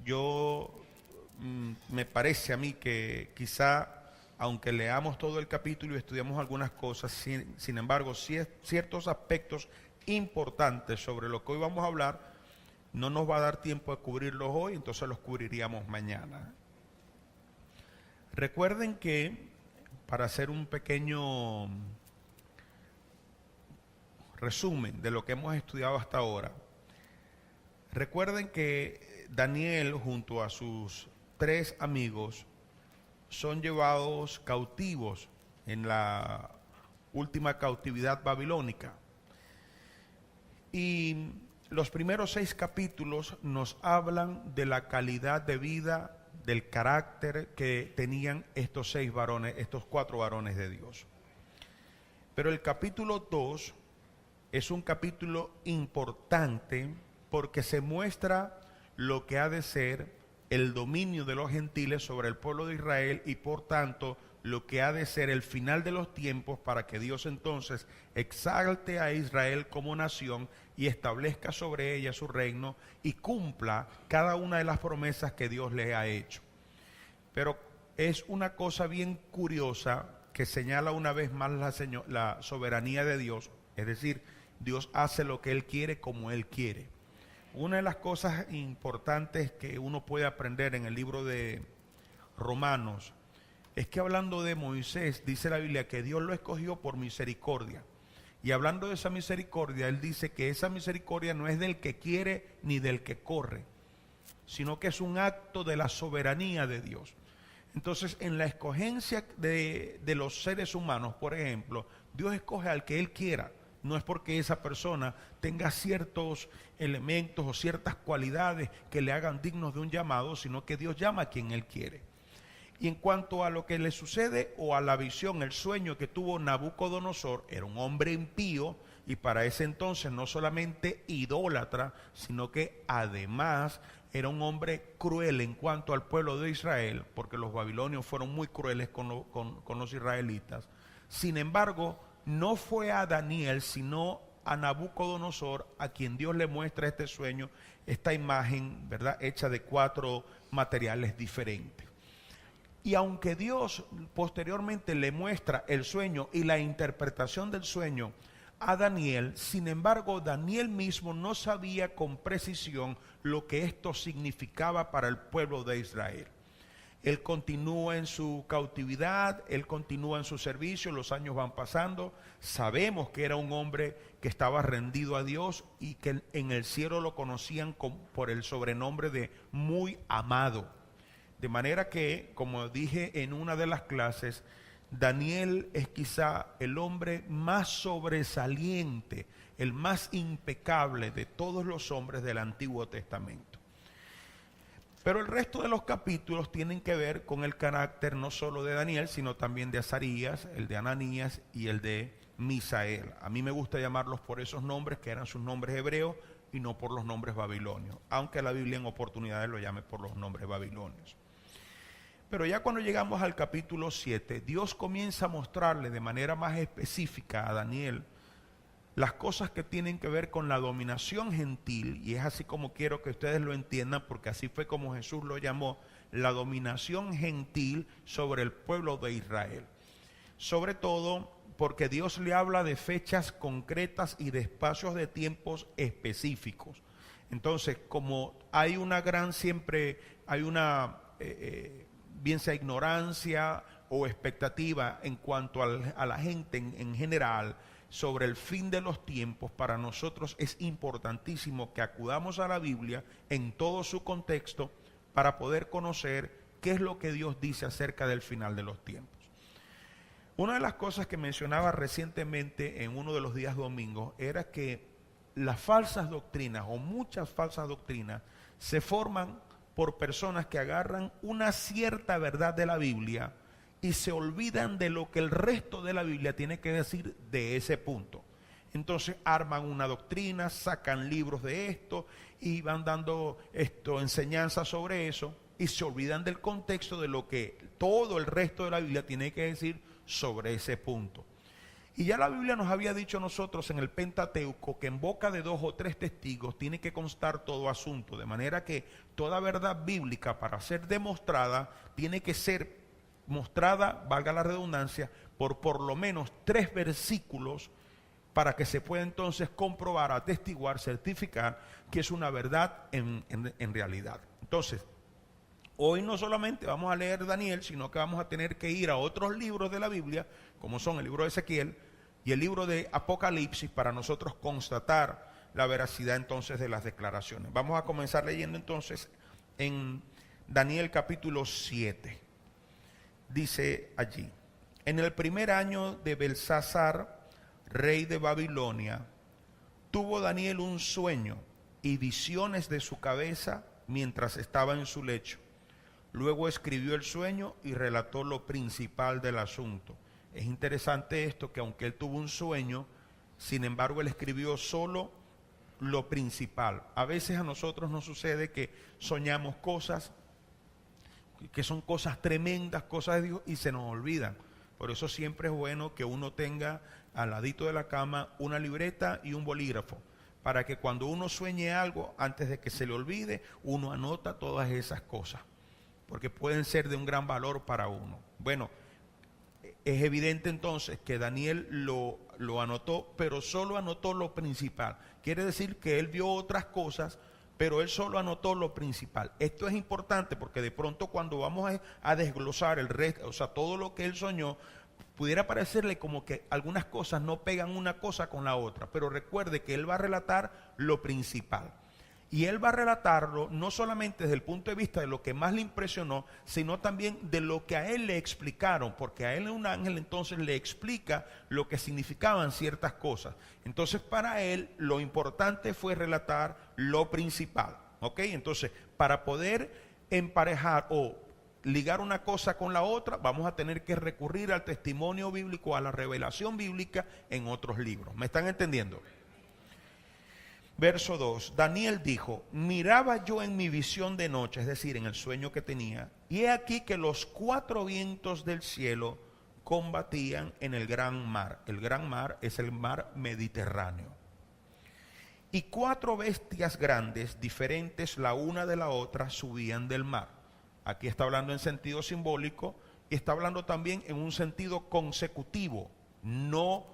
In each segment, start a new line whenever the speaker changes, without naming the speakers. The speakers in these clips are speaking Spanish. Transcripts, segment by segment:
Yo me parece a mí que quizá, aunque leamos todo el capítulo y estudiamos algunas cosas, sin embargo, ciertos aspectos importantes sobre lo que hoy vamos a hablar, no nos va a dar tiempo de cubrirlos hoy, entonces los cubriríamos mañana. Recuerden que, para hacer un pequeño resumen de lo que hemos estudiado hasta ahora, recuerden que Daniel junto a sus 3 amigos son llevados cautivos en la última cautividad babilónica. Y los primeros 6 capítulos nos hablan de la calidad de vida, del carácter que tenían estos 6 varones, estos 4 varones de Dios. Pero el capítulo 2 es un capítulo importante porque se muestra lo que ha de ser el dominio de los gentiles sobre el pueblo de Israel y por tanto lo que ha de ser el final de los tiempos para que Dios entonces exalte a Israel como nación y establezca sobre ella su reino y cumpla cada una de las promesas que Dios le ha hecho. Pero es una cosa bien curiosa que señala una vez más la soberanía de Dios, es decir, Dios hace lo que Él quiere como Él quiere. Una de las cosas importantes que uno puede aprender en el libro de Romanos es que hablando de Moisés, dice la Biblia que Dios lo escogió por misericordia. Y hablando de esa misericordia, Él dice que esa misericordia no es del que quiere ni del que corre, sino que es un acto de la soberanía de Dios. Entonces, en la escogencia de los seres humanos, por ejemplo, Dios escoge al que Él quiera. No es porque esa persona tenga ciertos elementos o ciertas cualidades que le hagan dignos de un llamado, sino que Dios llama a quien Él quiere. Y en cuanto a lo que le sucede o a la visión, el sueño que tuvo Nabucodonosor, era un hombre impío y para ese entonces no solamente idólatra, sino que además era un hombre cruel en cuanto al pueblo de Israel, porque los babilonios fueron muy crueles con los israelitas. Sin embargo, no fue a Daniel, sino a Nabucodonosor, a quien Dios le muestra este sueño, esta imagen, ¿verdad?, hecha de 4 materiales diferentes. Y aunque Dios posteriormente le muestra el sueño y la interpretación del sueño a Daniel, sin embargo, Daniel mismo no sabía con precisión lo que esto significaba para el pueblo de Israel. Él continúa en su cautividad, él continúa en su servicio, los años van pasando. Sabemos que era un hombre que estaba rendido a Dios y que en el cielo lo conocían por el sobrenombre de muy amado. De manera que, como dije en una de las clases, Daniel es quizá el hombre más sobresaliente, el más impecable de todos los hombres del Antiguo Testamento. Pero el resto de los capítulos tienen que ver con el carácter no solo de Daniel, sino también de Azarías, el de Ananías y el de Misael. A mí me gusta llamarlos por esos nombres que eran sus nombres hebreos y no por los nombres babilonios, aunque la Biblia en oportunidades lo llame por los nombres babilonios. Pero ya cuando llegamos al capítulo 7, Dios comienza a mostrarle de manera más específica a Daniel las cosas que tienen que ver con la dominación gentil, y es así como quiero que ustedes lo entiendan, porque así fue como Jesús lo llamó, la dominación gentil sobre el pueblo de Israel. Sobre todo porque Dios le habla de fechas concretas y de espacios de tiempos específicos. Entonces, como hay una gran, siempre hay una, bien sea ignorancia o expectativa en cuanto a la gente en general, sobre el fin de los tiempos, para nosotros es importantísimo que acudamos a la Biblia en todo su contexto para poder conocer qué es lo que Dios dice acerca del final de los tiempos. Una de las cosas que mencionaba recientemente en uno de los días domingos era que las falsas doctrinas o muchas falsas doctrinas se forman por personas que agarran una cierta verdad de la Biblia y se olvidan de lo que el resto de la Biblia tiene que decir de ese punto. Entonces arman una doctrina, sacan libros de esto y van dando enseñanzas sobre eso y se olvidan del contexto de lo que todo el resto de la Biblia tiene que decir sobre ese punto. Y ya la Biblia nos había dicho a nosotros en el Pentateuco que en boca de 2 o 3 testigos tiene que constar todo asunto, de manera que toda verdad bíblica para ser demostrada tiene que ser mostrada, valga la redundancia, por lo menos 3 versículos para que se pueda entonces comprobar, atestiguar, certificar que es una verdad en realidad. Entonces, hoy no solamente vamos a leer Daniel, sino que vamos a tener que ir a otros libros de la Biblia, como son el libro de Ezequiel y el libro de Apocalipsis, para nosotros constatar la veracidad entonces de las declaraciones. Vamos a comenzar leyendo entonces en Daniel capítulo 7. Dice allí: en el primer año de Belsasar, rey de Babilonia, tuvo Daniel un sueño y visiones de su cabeza mientras estaba en su lecho. Luego escribió el sueño y relató lo principal del asunto. Es interesante esto, que aunque él tuvo un sueño, sin embargo él escribió solo lo principal. A veces a nosotros nos sucede que soñamos cosas que son cosas tremendas, cosas de Dios, y se nos olvidan. Por eso siempre es bueno que uno tenga al ladito de la cama una libreta y un bolígrafo, para que cuando uno sueñe algo, antes de que se le olvide, uno anota todas esas cosas, porque pueden ser de un gran valor para uno. Bueno, es evidente entonces que Daniel lo anotó, pero solo anotó lo principal. Quiere decir que él vio otras cosas, pero él solo anotó lo principal. Esto es importante porque de pronto cuando vamos a desglosar el resto, o sea, todo lo que él soñó, pudiera parecerle como que algunas cosas no pegan una cosa con la otra, pero recuerde que él va a relatar lo principal. Y él va a relatarlo no solamente desde el punto de vista de lo que más le impresionó, sino también de lo que a él le explicaron, porque a él un ángel entonces le explica lo que significaban ciertas cosas. Entonces para él lo importante fue relatar lo principal, ¿ok? Entonces para poder emparejar o ligar una cosa con la otra, vamos a tener que recurrir al testimonio bíblico, a la revelación bíblica en otros libros. ¿Me están entendiendo? Verso 2, Daniel dijo: miraba yo en mi visión de noche, es decir, en el sueño que tenía, y he aquí que los 4 vientos del cielo combatían en el gran mar. El gran mar es el mar Mediterráneo. Y 4 bestias grandes, diferentes la una de la otra, subían del mar. Aquí está hablando en sentido simbólico y está hablando también en un sentido consecutivo, no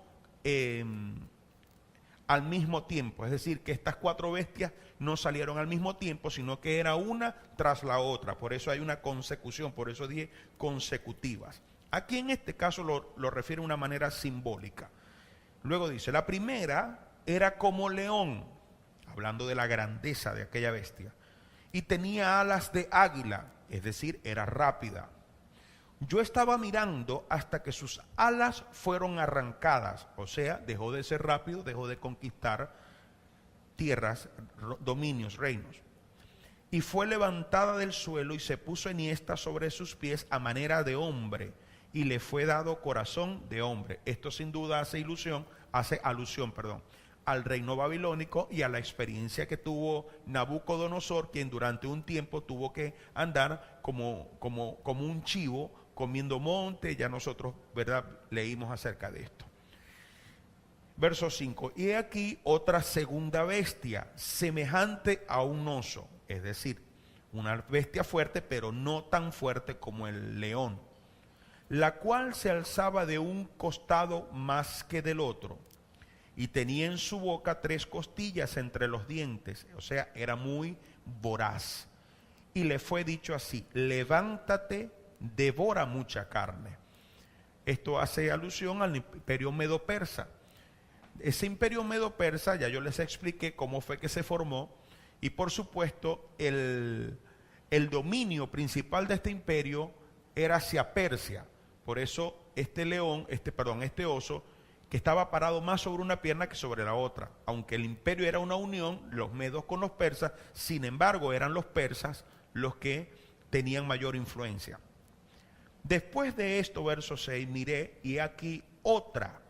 al mismo tiempo. Es decir, que estas 4 bestias no salieron al mismo tiempo, sino que era una tras la otra. Por eso hay una consecución, por eso dije consecutivas. Aquí en este caso lo refiere de una manera simbólica. Luego dice: la primera era como león, hablando de la grandeza de aquella bestia, y tenía alas de águila, es decir, era rápida. Yo estaba mirando hasta que sus alas fueron arrancadas, o sea, dejó de ser rápido, dejó de conquistar tierras, dominios, reinos. Y fue levantada del suelo y se puso enhiesta sobre sus pies a manera de hombre, y le fue dado corazón de hombre. Esto sin duda hace alusión, al reino babilónico y a la experiencia que tuvo Nabucodonosor, quien durante un tiempo tuvo que andar como un chivo, comiendo monte. Ya nosotros, ¿verdad?, leímos acerca de esto. Verso 5, y he aquí otra segunda bestia, semejante a un oso, es decir, una bestia fuerte, pero no tan fuerte como el león, la cual se alzaba de un costado más que del otro, y tenía en su boca 3 costillas entre los dientes, o sea, era muy voraz. Y le fue dicho así: levántate, devora mucha carne. Esto hace alusión al imperio medo-persa. Ese imperio medo-persa, ya yo les expliqué cómo fue que se formó, y por supuesto el dominio principal de este imperio era hacia Persia. Por eso este oso, que estaba parado más sobre una pierna que sobre la otra. Aunque el imperio era una unión, los medos con los persas, sin embargo eran los persas los que tenían mayor influencia. Después de esto, verso 6, miré y aquí otra,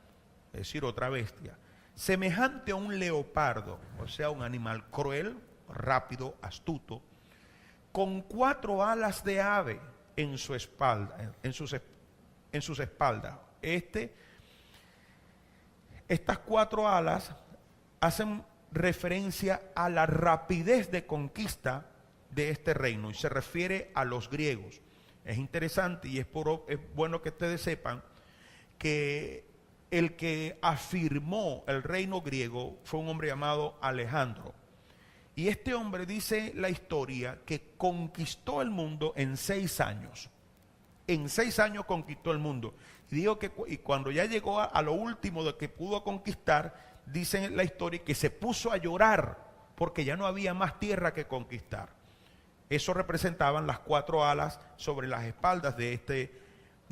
es decir, otra bestia, semejante a un leopardo, o sea, un animal cruel, rápido, astuto, con 4 alas de ave en su espalda, en sus espaldas. Estas 4 alas hacen referencia a la rapidez de conquista de este reino y se refiere a los griegos. Es interesante y es bueno que ustedes sepan que el que afirmó el reino griego fue un hombre llamado Alejandro. Y este hombre, dice la historia, que conquistó el mundo en 6 años. En 6 años conquistó el mundo. Y digo que y cuando ya llegó a lo último de que pudo conquistar, dice la historia que se puso a llorar porque ya no había más tierra que conquistar. Eso representaban las 4 alas sobre las espaldas de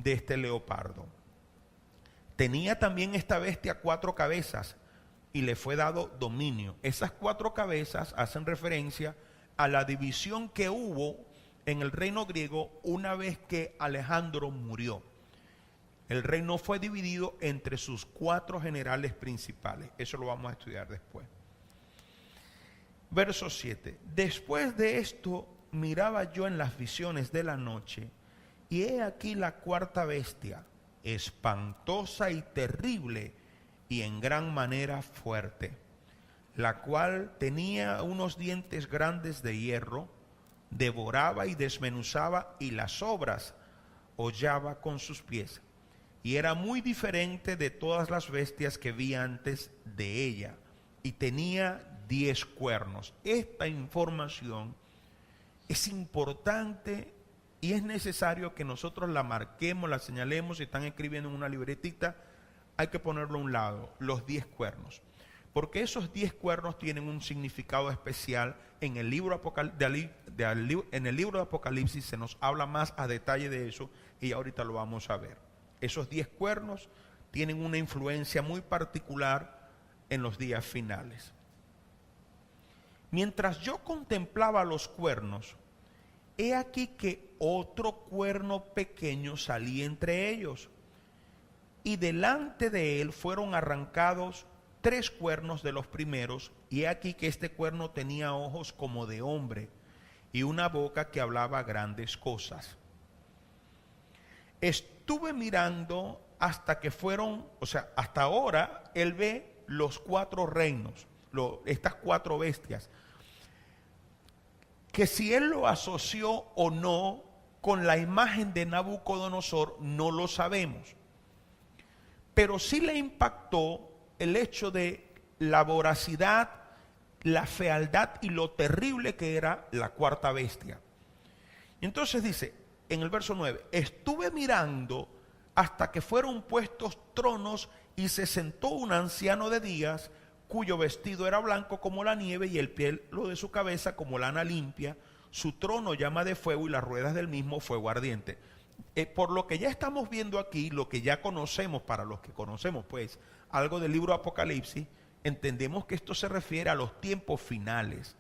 este leopardo. Tenía también esta bestia 4 cabezas y le fue dado dominio. Esas 4 cabezas hacen referencia a la división que hubo en el reino griego una vez que Alejandro murió. El reino fue dividido entre sus 4 generales principales. Eso lo vamos a estudiar después. Verso 7. Después de esto miraba yo en las visiones de la noche, y he aquí la 4ª bestia, espantosa y terrible, y en gran manera fuerte, la cual tenía unos dientes grandes de hierro, devoraba y desmenuzaba, y las obras hollaba con sus pies, y era muy diferente de todas las bestias que vi antes de ella, y tenía 10 cuernos. Esta información es importante y es necesario que nosotros la marquemos, la señalemos. Si están escribiendo en una libretita, hay que ponerlo a un lado, los 10 cuernos. Porque esos 10 cuernos tienen un significado especial. En el libro de Apocalipsis se nos habla más a detalle de eso y ahorita lo vamos a ver. Esos 10 cuernos tienen una influencia muy particular en los días finales. Mientras yo contemplaba los cuernos, he aquí que otro cuerno pequeño salía entre ellos, y delante de él fueron arrancados 3 cuernos de los primeros, y he aquí que este cuerno tenía ojos como de hombre, y una boca que hablaba grandes cosas. Estuve mirando hasta que fueron, hasta ahora él ve los 4 reinos, estas 4 bestias, que si él lo asoció o no con la imagen de Nabucodonosor, no lo sabemos. Pero sí le impactó el hecho de la voracidad, la fealdad y lo terrible que era la 4ª bestia. Entonces dice, en el verso 9, estuve mirando hasta que fueron puestos tronos y se sentó un anciano de días, cuyo vestido era blanco como la nieve y el pelo de su cabeza como lana limpia, su trono llama de fuego y las ruedas del mismo fuego ardiente. Por lo que ya estamos viendo aquí, lo que ya conocemos, para los que conocemos pues algo del libro de Apocalipsis, entendemos que esto se refiere a los tiempos finales.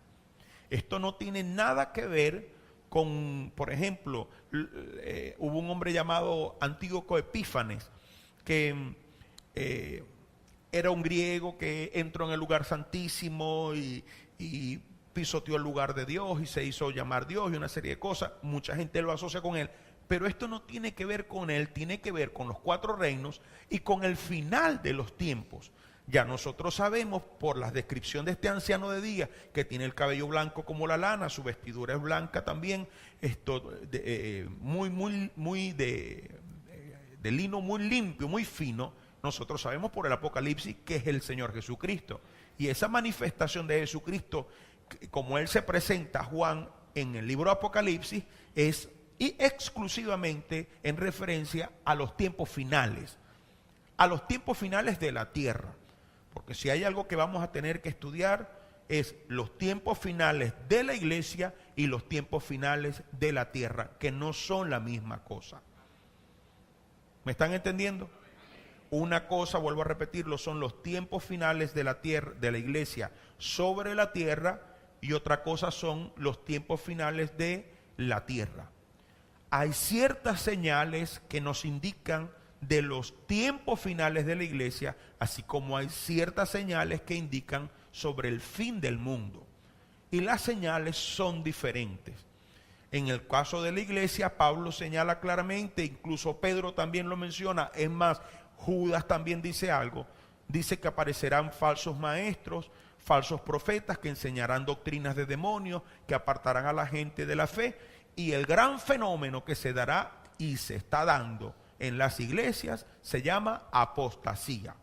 Esto no tiene nada que ver con, por ejemplo, hubo un hombre llamado Antíoco Epífanes, que era un griego que entró en el lugar santísimo y pisoteó el lugar de Dios y se hizo llamar Dios y una serie de cosas. Mucha gente lo asocia con él, pero esto no tiene que ver con él, tiene que ver con los 4 reinos y con el final de los tiempos. Ya nosotros sabemos por la descripción de este anciano de día que tiene el cabello blanco como la lana, su vestidura es blanca también, muy de lino muy limpio, muy fino. Nosotros sabemos por el Apocalipsis que es el Señor Jesucristo. Y esa manifestación de Jesucristo, como Él se presenta a Juan en el libro de Apocalipsis, es y exclusivamente en referencia a los tiempos finales. A los tiempos finales de la tierra. Porque si hay algo que vamos a tener que estudiar es los tiempos finales de la iglesia y los tiempos finales de la tierra, que no son la misma cosa. ¿Me están entendiendo? Una cosa, vuelvo a repetirlo, son los tiempos finales de la tierra, de la iglesia sobre la tierra, y otra cosa son los tiempos finales de la tierra. Hay ciertas señales que nos indican de los tiempos finales de la iglesia, así como hay ciertas señales que indican sobre el fin del mundo. Y las señales son diferentes. En el caso de la iglesia, Pablo señala claramente, incluso Pedro también lo menciona, es más, Judas también dice algo, Dice que aparecerán falsos maestros, falsos profetas que enseñarán doctrinas de demonios, que apartarán a la gente de la fe. Y el gran fenómeno que se dará y se está dando en las iglesias se llama apostasía.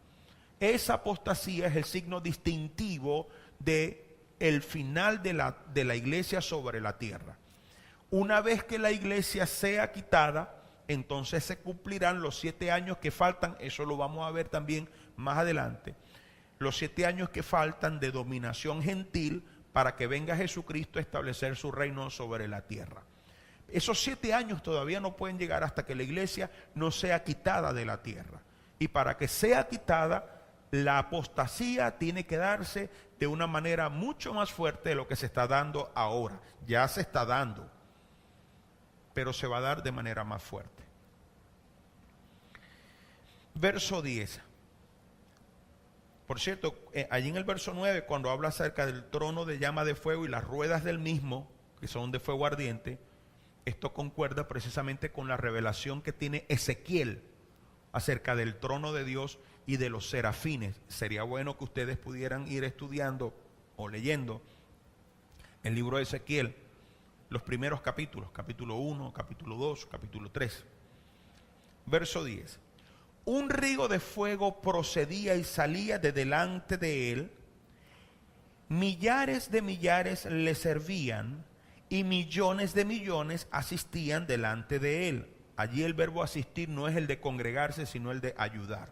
Esa apostasía es el signo distintivo de el final de la iglesia sobre la tierra. Una vez que la iglesia sea quitada, entonces se cumplirán los 7 años que faltan. Eso lo vamos a ver también más adelante. Los 7 años que faltan de dominación gentil para que venga Jesucristo a establecer su reino sobre la tierra. Esos 7 años todavía no pueden llegar hasta que la iglesia no sea quitada de la tierra. Y para que sea quitada, la apostasía tiene que darse de una manera mucho más fuerte de lo que se está dando ahora. Ya se está dando, pero se va a dar de manera más fuerte. Verso 10. Por cierto, allí en el verso 9, cuando habla acerca del trono de llama de fuego y las ruedas del mismo, que son de fuego ardiente, esto concuerda precisamente con la revelación que tiene Ezequiel acerca del trono de Dios y de los serafines. Sería bueno que ustedes pudieran ir estudiando o leyendo el libro de Ezequiel, los primeros capítulos, capítulo 1, capítulo 2, capítulo 3. Verso 10. Un río de fuego procedía y salía de delante de él, millares de millares le servían y millones de millones asistían delante de él. Allí el verbo asistir no es el de congregarse, sino el de ayudar.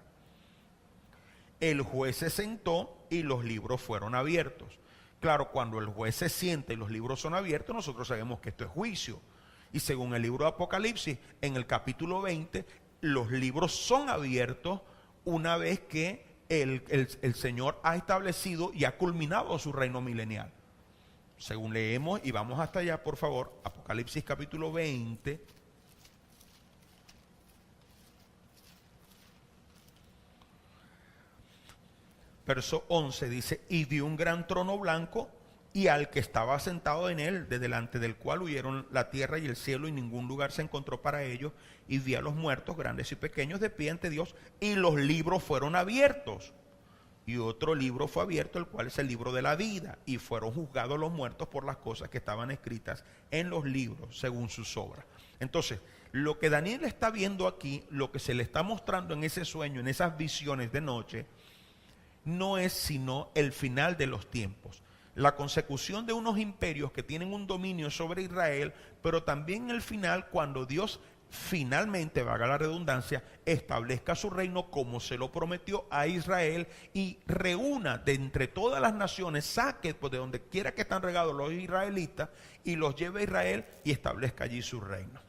El juez se sentó y los libros fueron abiertos. Claro, cuando el juez se sienta y los libros son abiertos, nosotros sabemos que esto es juicio. Y según el libro de Apocalipsis, en el capítulo 20, los libros son abiertos una vez que el Señor ha establecido y ha culminado su reino milenial. Según leemos, y vamos hasta allá, por favor, Apocalipsis capítulo 20. Verso 11 dice, y vi un gran trono blanco y al que estaba sentado en él, de delante del cual huyeron la tierra y el cielo y ningún lugar se encontró para ellos, y vi a los muertos, grandes y pequeños, de pie ante Dios, y los libros fueron abiertos. Y otro libro fue abierto, el cual es el libro de la vida, y fueron juzgados los muertos por las cosas que estaban escritas en los libros, según sus obras. Entonces, lo que Daniel está viendo aquí, lo que se le está mostrando en ese sueño, en esas visiones de noche, no es sino el final de los tiempos. La consecución de unos imperios que tienen un dominio sobre Israel, pero también el final cuando Dios finalmente, valga la redundancia, establezca su reino como se lo prometió a Israel y reúna de entre todas las naciones, saque de donde quiera que están regados los israelitas y los lleve a Israel y establezca allí su reino.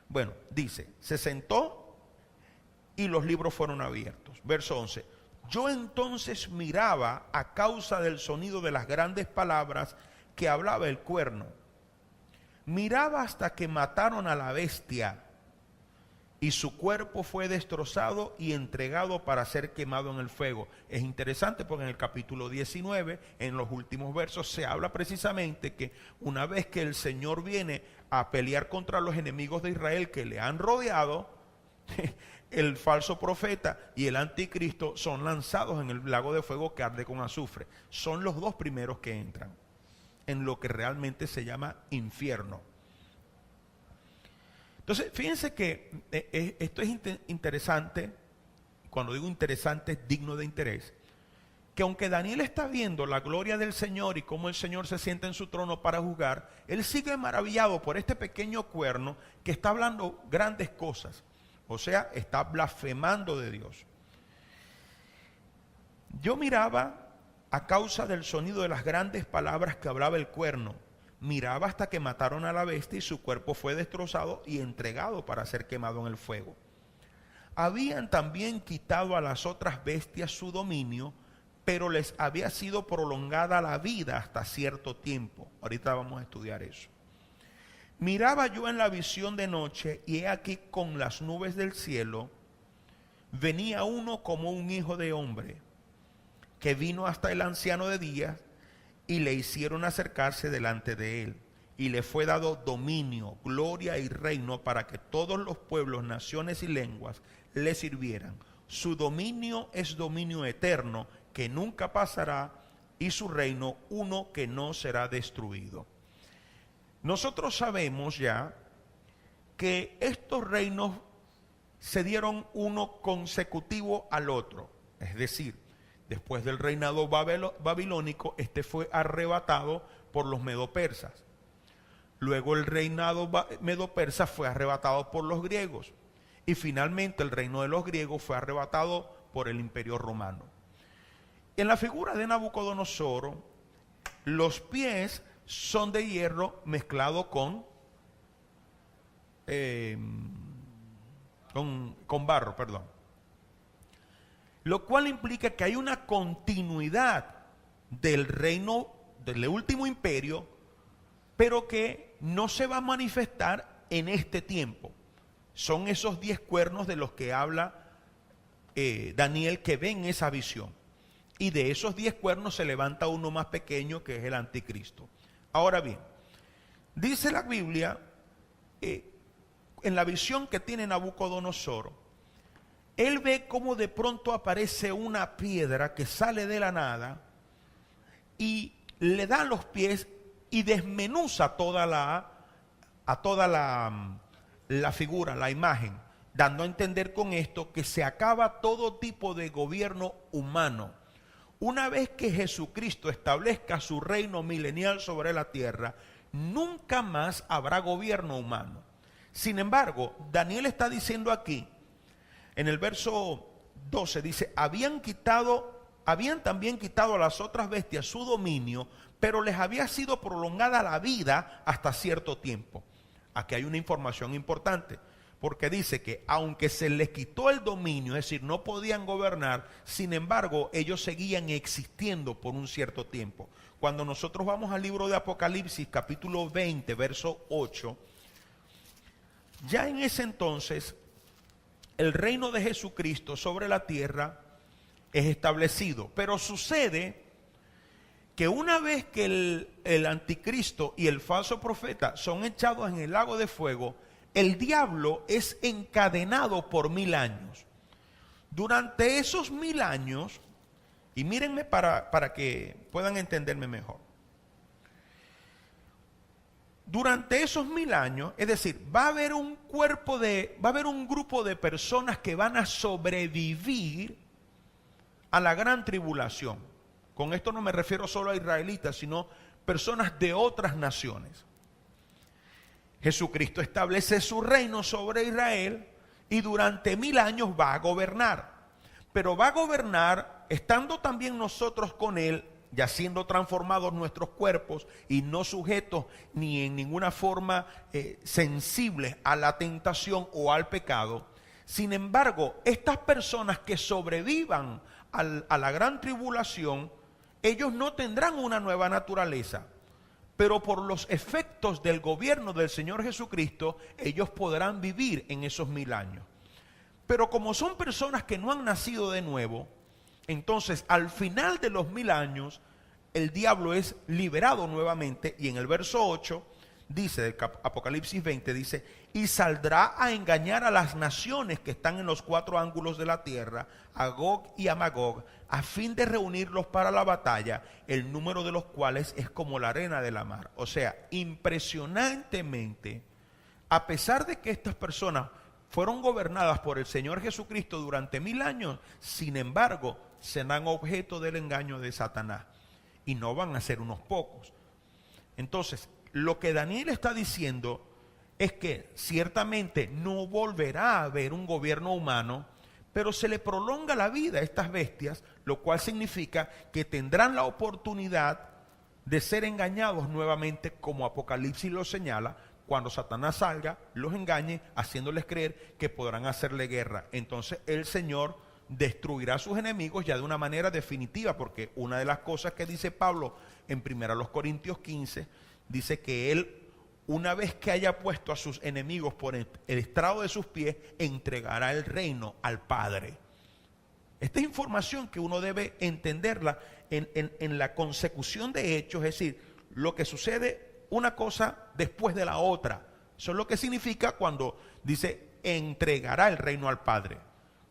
Bueno, dice, se sentó y los libros fueron abiertos. Verso 11. Yo entonces miraba a causa del sonido de las grandes palabras que hablaba el cuerno. Miraba hasta que mataron a la bestia y su cuerpo fue destrozado y entregado para ser quemado en el fuego. Es interesante porque en el capítulo 19, en los últimos versos, se habla precisamente que una vez que el Señor viene a pelear contra los enemigos de Israel que le han rodeado, el falso profeta y el anticristo son lanzados en el lago de fuego que arde con azufre. Son los dos primeros que entran en lo que realmente se llama infierno. Entonces, fíjense que esto es interesante. Cuando digo interesante, es digno de interés. Que aunque Daniel está viendo la gloria del Señor y cómo el Señor se sienta en su trono para juzgar, él sigue maravillado por este pequeño cuerno que está hablando grandes cosas. O sea, está blasfemando de Dios. Yo miraba a causa del sonido de las grandes palabras que hablaba el cuerno. Miraba hasta que mataron a la bestia y su cuerpo fue destrozado y entregado para ser quemado en el fuego. Habían también quitado a las otras bestias su dominio, pero les había sido prolongada la vida hasta cierto tiempo. Ahorita vamos a estudiar eso. Miraba yo en la visión de noche, y he aquí con las nubes del cielo venía uno como un hijo de hombre, que vino hasta el anciano de días, y le hicieron acercarse delante de él, y le fue dado dominio, gloria y reino para que todos los pueblos, naciones y lenguas le sirvieran. Su dominio es dominio eterno, que nunca pasará, y su reino uno que no será destruido. Nosotros sabemos ya que estos reinos se dieron uno consecutivo al otro. Es decir, después del reinado babilónico, este fue arrebatado por los medo-persas. Luego el reinado medo-persa fue arrebatado por los griegos. Y finalmente el reino de los griegos fue arrebatado por el imperio romano. En la figura de Nabucodonosor, los pies son de hierro mezclado con barro, perdón. Lo cual implica que hay una continuidad del reino, del último imperio, pero que no se va a manifestar en este tiempo. Son esos 10 cuernos de los que habla Daniel, que ven esa visión. Y de esos 10 cuernos se levanta uno más pequeño, que es el anticristo. Ahora bien, dice la Biblia, en la visión que tiene Nabucodonosor, él ve cómo de pronto aparece una piedra que sale de la nada y le da los pies y desmenuza toda la figura, la imagen, dando a entender con esto que se acaba todo tipo de gobierno humano. Una vez que Jesucristo establezca su reino milenial sobre la tierra, nunca más habrá gobierno humano. Sin embargo, Daniel está diciendo aquí, en el verso 12, dice, habían también quitado a las otras bestias su dominio, pero les había sido prolongada la vida hasta cierto tiempo. Aquí hay una información importante, porque dice que aunque se les quitó el dominio, es decir, no podían gobernar, sin embargo, ellos seguían existiendo por un cierto tiempo. Cuando nosotros vamos al libro de Apocalipsis, capítulo 20, verso 8, ya en ese entonces, el reino de Jesucristo sobre la tierra es establecido. Pero sucede que una vez que el anticristo y el falso profeta son echados en el lago de fuego, el diablo es encadenado por 1000 años. Durante esos 1000 años, y mírenme para que puedan entenderme mejor. Durante esos 1000 años, es decir, va a haber un grupo de personas que van a sobrevivir a la gran tribulación. Con esto no me refiero solo a israelitas, sino personas de otras naciones. Jesucristo establece su reino sobre Israel y durante 1000 años va a gobernar. Pero va a gobernar estando también nosotros con Él, ya siendo transformados nuestros cuerpos y no sujetos ni en ninguna forma sensibles a la tentación o al pecado. Sin embargo, estas personas que sobrevivan a la gran tribulación, ellos no tendrán una nueva naturaleza, pero por los efectos del gobierno del Señor Jesucristo, ellos podrán vivir en esos 1000 años. Pero como son personas que no han nacido de nuevo, entonces al final de los 1000 años, el diablo es liberado nuevamente, y en el verso 8, dice, del Apocalipsis 20, dice, y saldrá a engañar a las naciones que están en los 4 ángulos de la tierra, a Gog y a Magog, a fin de reunirlos para la batalla, el número de los cuales es como la arena de la mar. O sea, impresionantemente, a pesar de que estas personas fueron gobernadas por el Señor Jesucristo durante 1000 años, sin embargo, serán objeto del engaño de Satanás. Y no van a ser unos pocos. Entonces, lo que Daniel está diciendo es que ciertamente no volverá a haber un gobierno humano, pero se le prolonga la vida a estas bestias, lo cual significa que tendrán la oportunidad de ser engañados nuevamente, como Apocalipsis lo señala, cuando Satanás salga, los engañe, haciéndoles creer que podrán hacerle guerra. Entonces el Señor destruirá a sus enemigos ya de una manera definitiva, porque una de las cosas que dice Pablo en 1 Corintios 15, dice que él, una vez que haya puesto a sus enemigos por el estrado de sus pies, entregará el reino al Padre. Esta es información que uno debe entenderla en la consecución de hechos, es decir, lo que sucede una cosa después de la otra. Eso es lo que significa cuando dice entregará el reino al Padre.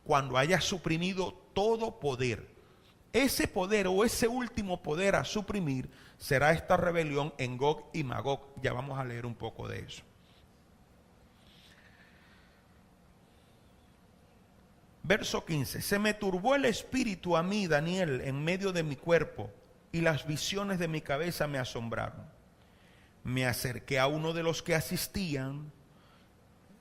cuando haya suprimido todo poder. Ese poder o ese último poder a suprimir será esta rebelión en Gog y Magog. Ya vamos a leer un poco de eso. Verso 15. Se me turbó el espíritu a mí, Daniel, en medio de mi cuerpo, y las visiones de mi cabeza me asombraron. Me acerqué a uno de los que asistían,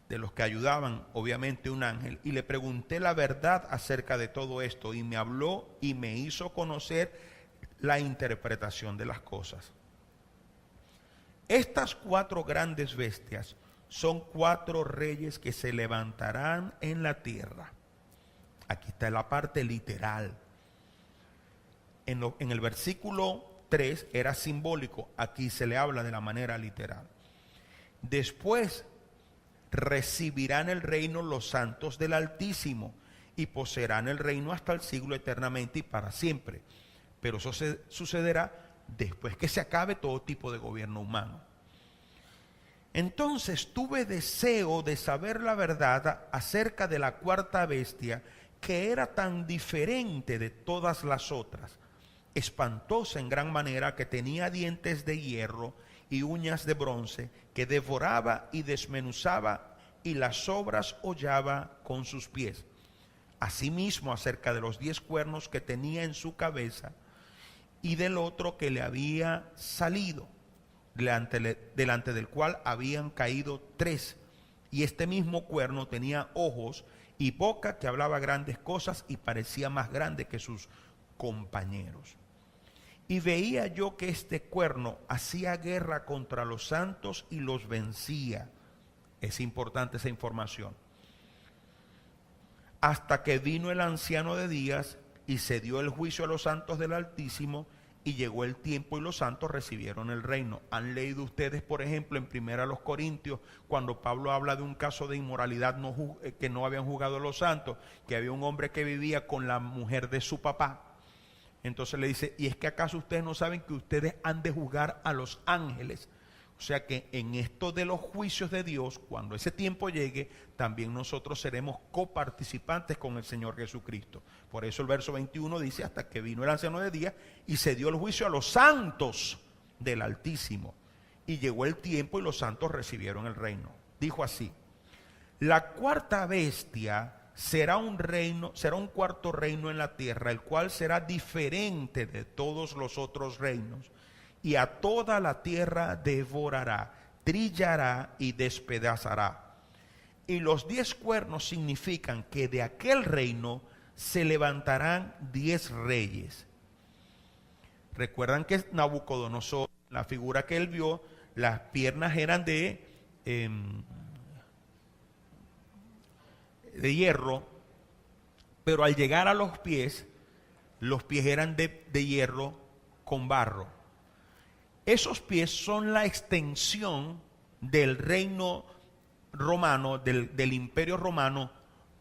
de los que ayudaban, obviamente un ángel, y le pregunté la verdad acerca de todo esto, y me habló y me hizo conocer la interpretación de las cosas. Estas 4 grandes bestias son 4 reyes que se levantarán en la tierra. Aquí está la parte literal. En el versículo 3 era simbólico, aquí se le habla de la manera literal. Después recibirán el reino los santos del Altísimo y poseerán el reino hasta el siglo eternamente y para siempre. Pero eso sucederá después que se acabe todo tipo de gobierno humano. Entonces tuve deseo de saber la verdad acerca de la 4ª bestia, que era tan diferente de todas las otras, espantosa en gran manera, que tenía dientes de hierro y uñas de bronce, que devoraba y desmenuzaba y las sobras hollaba con sus pies. Asimismo acerca de los 10 cuernos que tenía en su cabeza y del otro que le había salido, delante del cual habían caído 3, y este mismo cuerno tenía ojos y boca que hablaba grandes cosas y parecía más grande que sus compañeros. Y veía yo que este cuerno hacía guerra contra los santos y los vencía. Es importante esa información. Hasta que vino el anciano de días y se dio el juicio a los santos del Altísimo, y llegó el tiempo y los santos recibieron el reino. ¿Han leído ustedes, por ejemplo, en 1 Corintios, cuando Pablo habla de un caso de inmoralidad que no habían juzgado los santos, que había un hombre que vivía con la mujer de su papá? Entonces le dice, ¿y es que acaso ustedes no saben que ustedes han de juzgar a los ángeles? O sea que en esto de los juicios de Dios, cuando ese tiempo llegue, también nosotros seremos coparticipantes con el Señor Jesucristo. Por eso el verso 21 dice, hasta que vino el anciano de días y se dio el juicio a los santos del Altísimo. Y llegó el tiempo y los santos recibieron el reino. Dijo así, la 4ª bestia será un reino, será un 4º reino en la tierra, el cual será diferente de todos los otros reinos, y a toda la tierra devorará, trillará y despedazará. Y los 10 cuernos significan que de aquel reino se levantarán 10 reyes. Recuerdan que Nabucodonosor, la figura que él vio, las piernas eran de hierro, pero al llegar a los pies eran de hierro con barro. Esos pies son la extensión del reino romano, del imperio romano,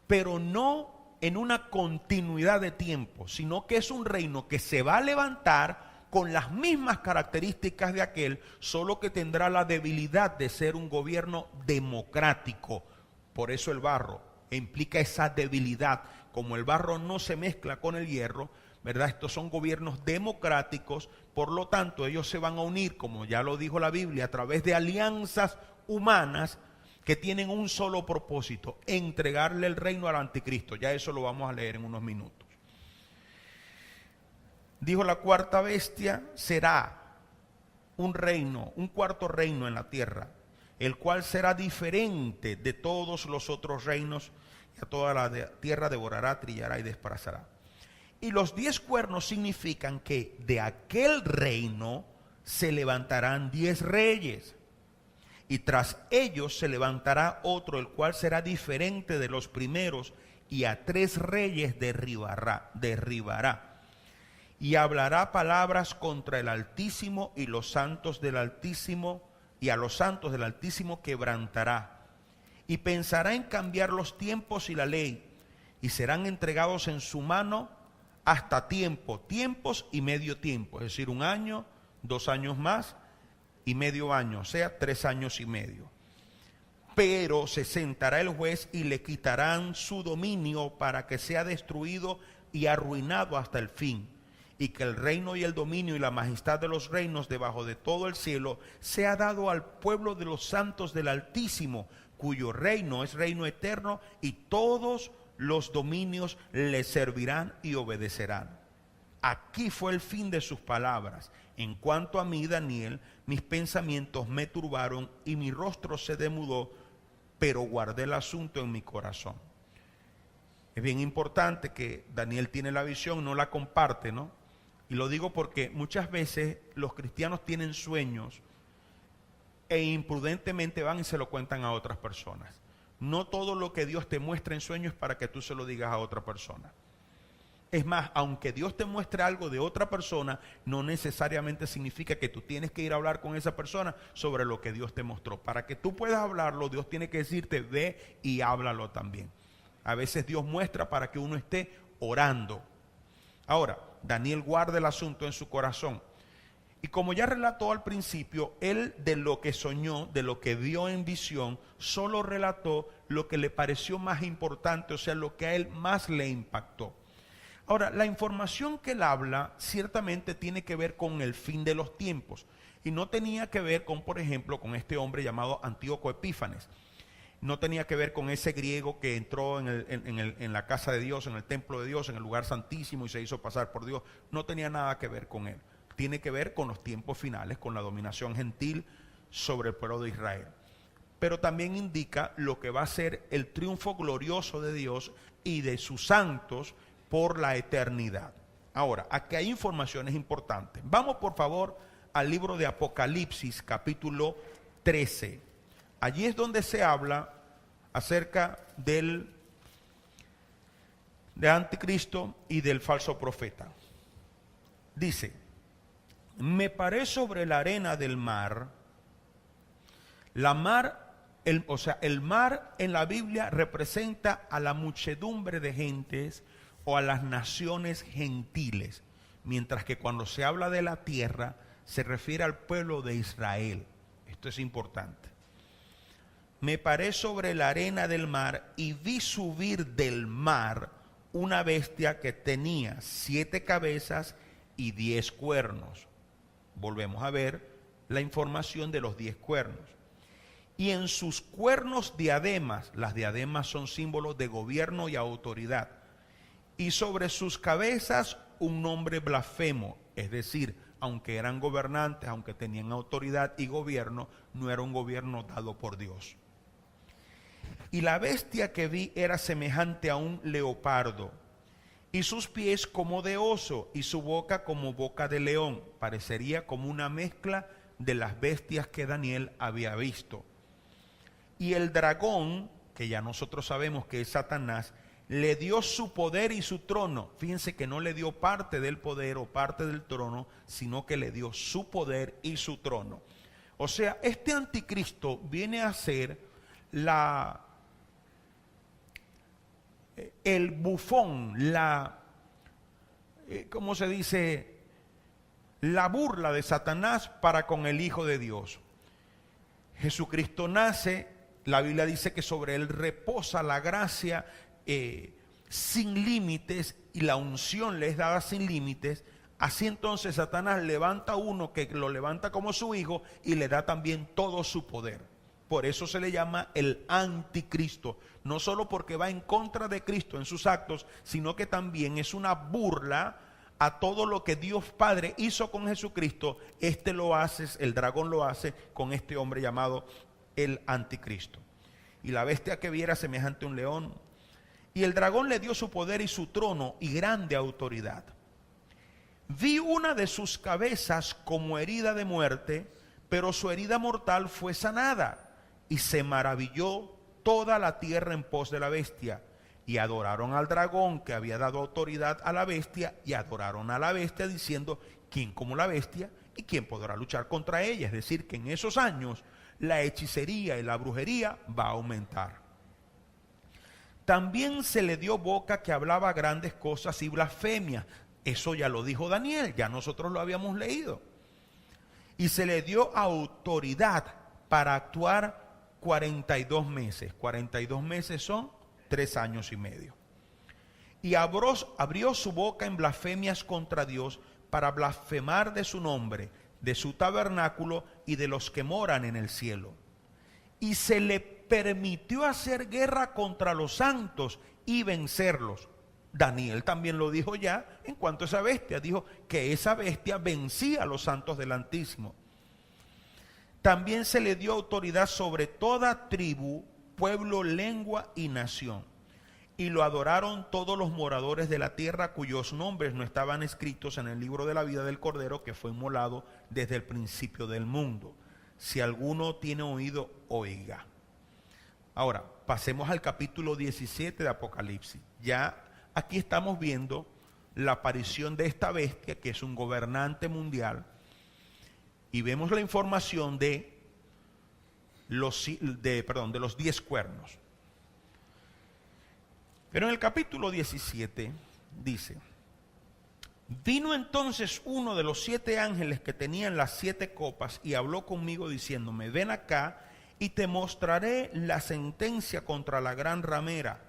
pero no en una continuidad de tiempo, sino que es un reino que se va a levantar con las mismas características de aquel, solo que tendrá la debilidad de ser un gobierno democrático. Por eso el barro implica esa debilidad. Como el barro no se mezcla con el hierro, ¿verdad? Estos son gobiernos democráticos, por lo tanto ellos se van a unir, como ya lo dijo la Biblia, a través de alianzas humanas que tienen un solo propósito: entregarle el reino al anticristo. Ya eso lo vamos a leer en unos minutos. Dijo, la 4ª bestia será un reino, un 4º reino en la tierra, el cual será diferente de todos los otros reinos, y a toda la tierra devorará, trillará y despedazará. Y los 10 cuernos significan que de aquel reino se levantarán 10 reyes. Y tras ellos se levantará otro, el cual será diferente de los primeros, y a 3 reyes derribará. Y hablará palabras contra el Altísimo y los santos del Altísimo, y a los santos del Altísimo quebrantará. Y pensará en cambiar los tiempos y la ley, y serán entregados en su mano hasta tiempos y medio tiempo, es decir, 1 año, 2 años más y medio año, o sea, 3 años y medio. pero se sentará el juez y le quitarán su dominio para que sea destruido y arruinado hasta el fin, y que el reino y el dominio y la majestad de los reinos debajo de todo el cielo sea dado al pueblo de los santos del Altísimo, cuyo reino es reino eterno, y todos los dominios le servirán y obedecerán. Aquí fue el fin de sus palabras. En cuanto a mí, Daniel, mis pensamientos me turbaron y mi rostro se demudó, pero guardé el asunto en mi corazón. Es bien importante que Daniel tiene la visión, no la comparte, ¿no? Y lo digo porque muchas veces los cristianos tienen sueños e imprudentemente van y se lo cuentan a otras personas. No todo lo que Dios te muestra en sueños es para que tú se lo digas a otra persona. Es más, aunque Dios te muestre algo de otra persona, no necesariamente significa que tú tienes que ir a hablar con esa persona sobre lo que Dios te mostró. Para que tú puedas hablarlo, Dios tiene que decirte, ve y háblalo también. A veces Dios muestra para que uno esté orando. Ahora, Daniel guarda el asunto en su corazón. Y como ya relató al principio, él de lo que soñó, de lo que vio en visión, solo relató lo que le pareció más importante, o sea, lo que a él más le impactó. Ahora, la información que él habla ciertamente tiene que ver con el fin de los tiempos y no tenía que ver con, por ejemplo, con este hombre llamado Antíoco Epífanes. No tenía que ver con ese griego que entró en la casa de Dios, en el templo de Dios, en el lugar santísimo y se hizo pasar por Dios. No tenía nada que ver con él. Tiene que ver con los tiempos finales, con la dominación gentil sobre el pueblo de Israel. Pero también indica lo que va a ser el triunfo glorioso de Dios y de sus santos por la eternidad. Ahora, aquí hay informaciones importantes. Vamos por favor al libro de Apocalipsis, capítulo 13. Allí es donde se habla acerca de Anticristo y del falso profeta. Dice, me paré sobre la arena del mar. El mar en la Biblia representa a la muchedumbre de gentes o a las naciones gentiles, mientras que cuando se habla de la tierra se refiere al pueblo de Israel. Esto es importante. Me paré sobre la arena del mar y vi subir del mar una bestia que tenía 7 cabezas y 10 cuernos. Volvemos a ver la información de los 10 cuernos. Y en sus cuernos diademas, las diademas son símbolos de gobierno y autoridad. Y sobre sus cabezas un nombre blasfemo, es decir, aunque eran gobernantes, aunque tenían autoridad y gobierno, no era un gobierno dado por Dios. Y la bestia que vi era semejante a un leopardo, y sus pies como de oso, y su boca como boca de león. Parecería como una mezcla de las bestias que Daniel había visto. Y el dragón, que ya nosotros sabemos que es Satanás, le dio su poder y su trono. Fíjense que no le dio parte del poder o parte del trono, sino que le dio su poder y su trono. O sea, este anticristo viene a ser el bufón, ¿cómo se dice? La burla de Satanás para con el Hijo de Dios. Jesucristo nace, la Biblia dice que sobre él reposa la gracia sin límites y la unción le es dada sin límites. Así entonces Satanás levanta uno que lo levanta como su hijo y le da también todo su poder. Por eso se le llama el anticristo, no solo porque va en contra de Cristo en sus actos, sino que también es una burla a todo lo que Dios Padre hizo con Jesucristo. El dragón lo hace con este hombre llamado el anticristo. Y la bestia que viera semejante a un león. Y el dragón le dio su poder y su trono y grande autoridad. Vi una de sus cabezas como herida de muerte, pero su herida mortal fue sanada. Y se maravilló toda la tierra en pos de la bestia. Y adoraron al dragón que había dado autoridad a la bestia, y adoraron a la bestia diciendo, ¿quién como la bestia? ¿Y quién podrá luchar contra ella? Es decir, que en esos años la hechicería y la brujería va a aumentar. También se le dio boca que hablaba grandes cosas y blasfemias. Eso ya lo dijo Daniel, ya nosotros lo habíamos leído. Y se le dio autoridad para actuar 42 meses. 42 meses son 3 años y medio. Y abrió su boca en blasfemias contra Dios para blasfemar de su nombre, de su tabernáculo y de los que moran en el cielo. Y se le permitió hacer guerra contra los santos y vencerlos. Daniel también lo dijo ya en cuanto a esa bestia. Dijo que esa bestia vencía a los santos del Altísimo. También se le dio autoridad sobre toda tribu, pueblo, lengua y nación. Y lo adoraron todos los moradores de la tierra cuyos nombres no estaban escritos en el libro de la vida del Cordero que fue inmolado desde el principio del mundo. Si alguno tiene oído, oiga. Ahora, pasemos al capítulo 17 de Apocalipsis. Ya aquí estamos viendo la aparición de esta bestia que es un gobernante mundial. Y vemos la información de los 10 cuernos. Pero en el capítulo 17 dice: vino entonces uno de los 7 ángeles que tenían las 7 copas y habló conmigo diciéndome: ven acá y te mostraré la sentencia contra la gran ramera,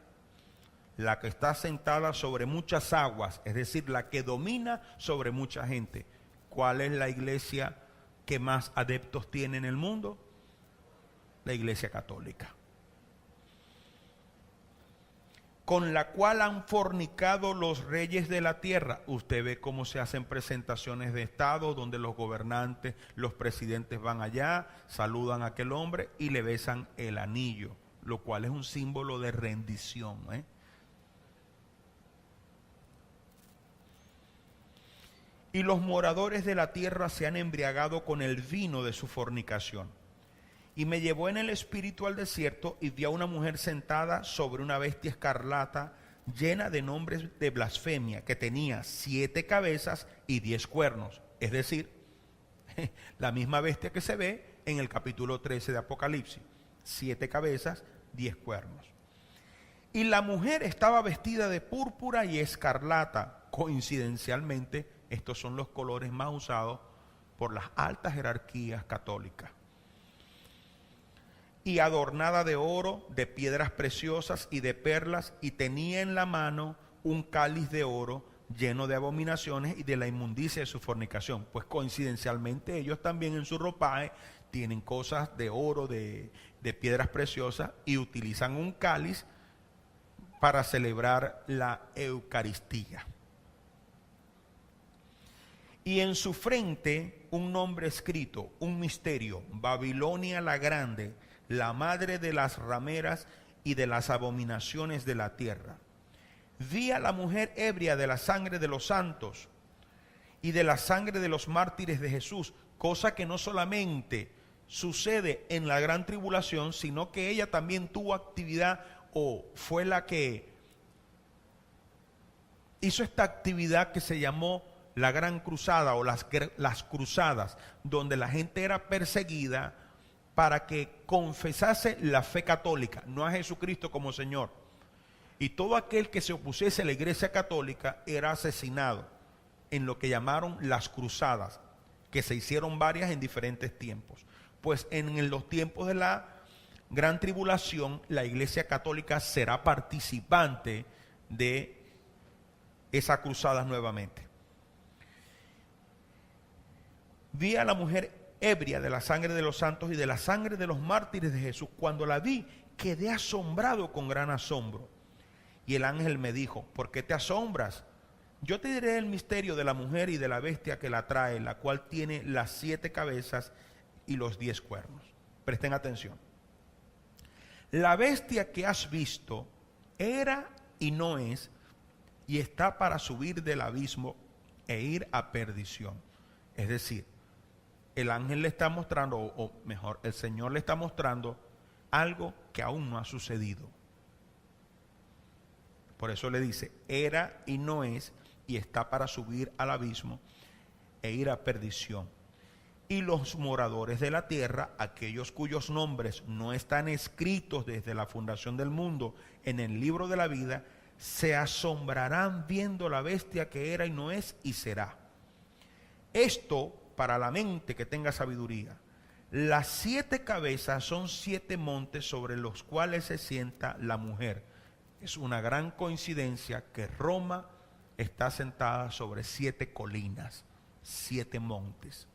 la que está sentada sobre muchas aguas, es decir, la que domina sobre mucha gente. ¿Cuál es la iglesia que más adeptos tiene en el mundo? La Iglesia Católica. Con la cual han fornicado los reyes de la tierra. Usted ve cómo se hacen presentaciones de estado donde los gobernantes, los presidentes van allá, saludan a aquel hombre y le besan el anillo, lo cual es un símbolo de rendición, Y los moradores de la tierra se han embriagado con el vino de su fornicación. Y me llevó en el espíritu al desierto y vi a una mujer sentada sobre una bestia escarlata llena de nombres de blasfemia, que tenía 7 cabezas y 10 cuernos. Es decir, la misma bestia que se ve en el capítulo 13 de Apocalipsis. 7 cabezas, 10 cuernos. Y la mujer estaba vestida de púrpura y escarlata. Coincidencialmente, estos son los colores más usados por las altas jerarquías católicas. Y adornada de oro, de piedras preciosas y de perlas, y tenía en la mano un cáliz de oro lleno de abominaciones y de la inmundicia de su fornicación. Pues coincidencialmente ellos también en su ropaje tienen cosas de oro, de piedras preciosas, y utilizan un cáliz para celebrar la Eucaristía. Y en su frente un nombre escrito, un misterio: Babilonia la Grande, la madre de las rameras y de las abominaciones de la tierra. Vi a la mujer ebria de la sangre de los santos y de la sangre de los mártires de Jesús, cosa que no solamente sucede en la gran tribulación, sino que ella también tuvo actividad, o fue la que hizo esta actividad que se llamó la Gran Cruzada o las cruzadas, donde la gente era perseguida para que confesase la fe católica, no a Jesucristo como Señor. Y todo aquel que se opusiese a la Iglesia Católica era asesinado en lo que llamaron las cruzadas, que se hicieron varias en diferentes tiempos. Pues en los tiempos de la Gran Tribulación, la Iglesia Católica será participante de esas cruzadas nuevamente. Vi a la mujer ebria de la sangre de los santos y de la sangre de los mártires de Jesús. Cuando la vi, quedé asombrado con gran asombro. Y el ángel me dijo: ¿por qué te asombras? Yo te diré el misterio de la mujer y de la bestia que la trae, la cual tiene las 7 cabezas y los 10 cuernos. Presten atención. La bestia que has visto era y no es, y está para subir del abismo e ir a perdición. Es decir, el ángel le está mostrando, o mejor, el Señor le está mostrando algo que aún no ha sucedido. Por eso le dice: era y no es, y está para subir al abismo e ir a perdición. Y los moradores de la tierra, aquellos cuyos nombres no están escritos desde la fundación del mundo en el libro de la vida, se asombrarán viendo la bestia que era y no es y será. Esto para la mente que tenga sabiduría. Las 7 cabezas son 7 montes sobre los cuales se sienta la mujer. Es una gran coincidencia que Roma está sentada sobre 7 colinas, 7 montes.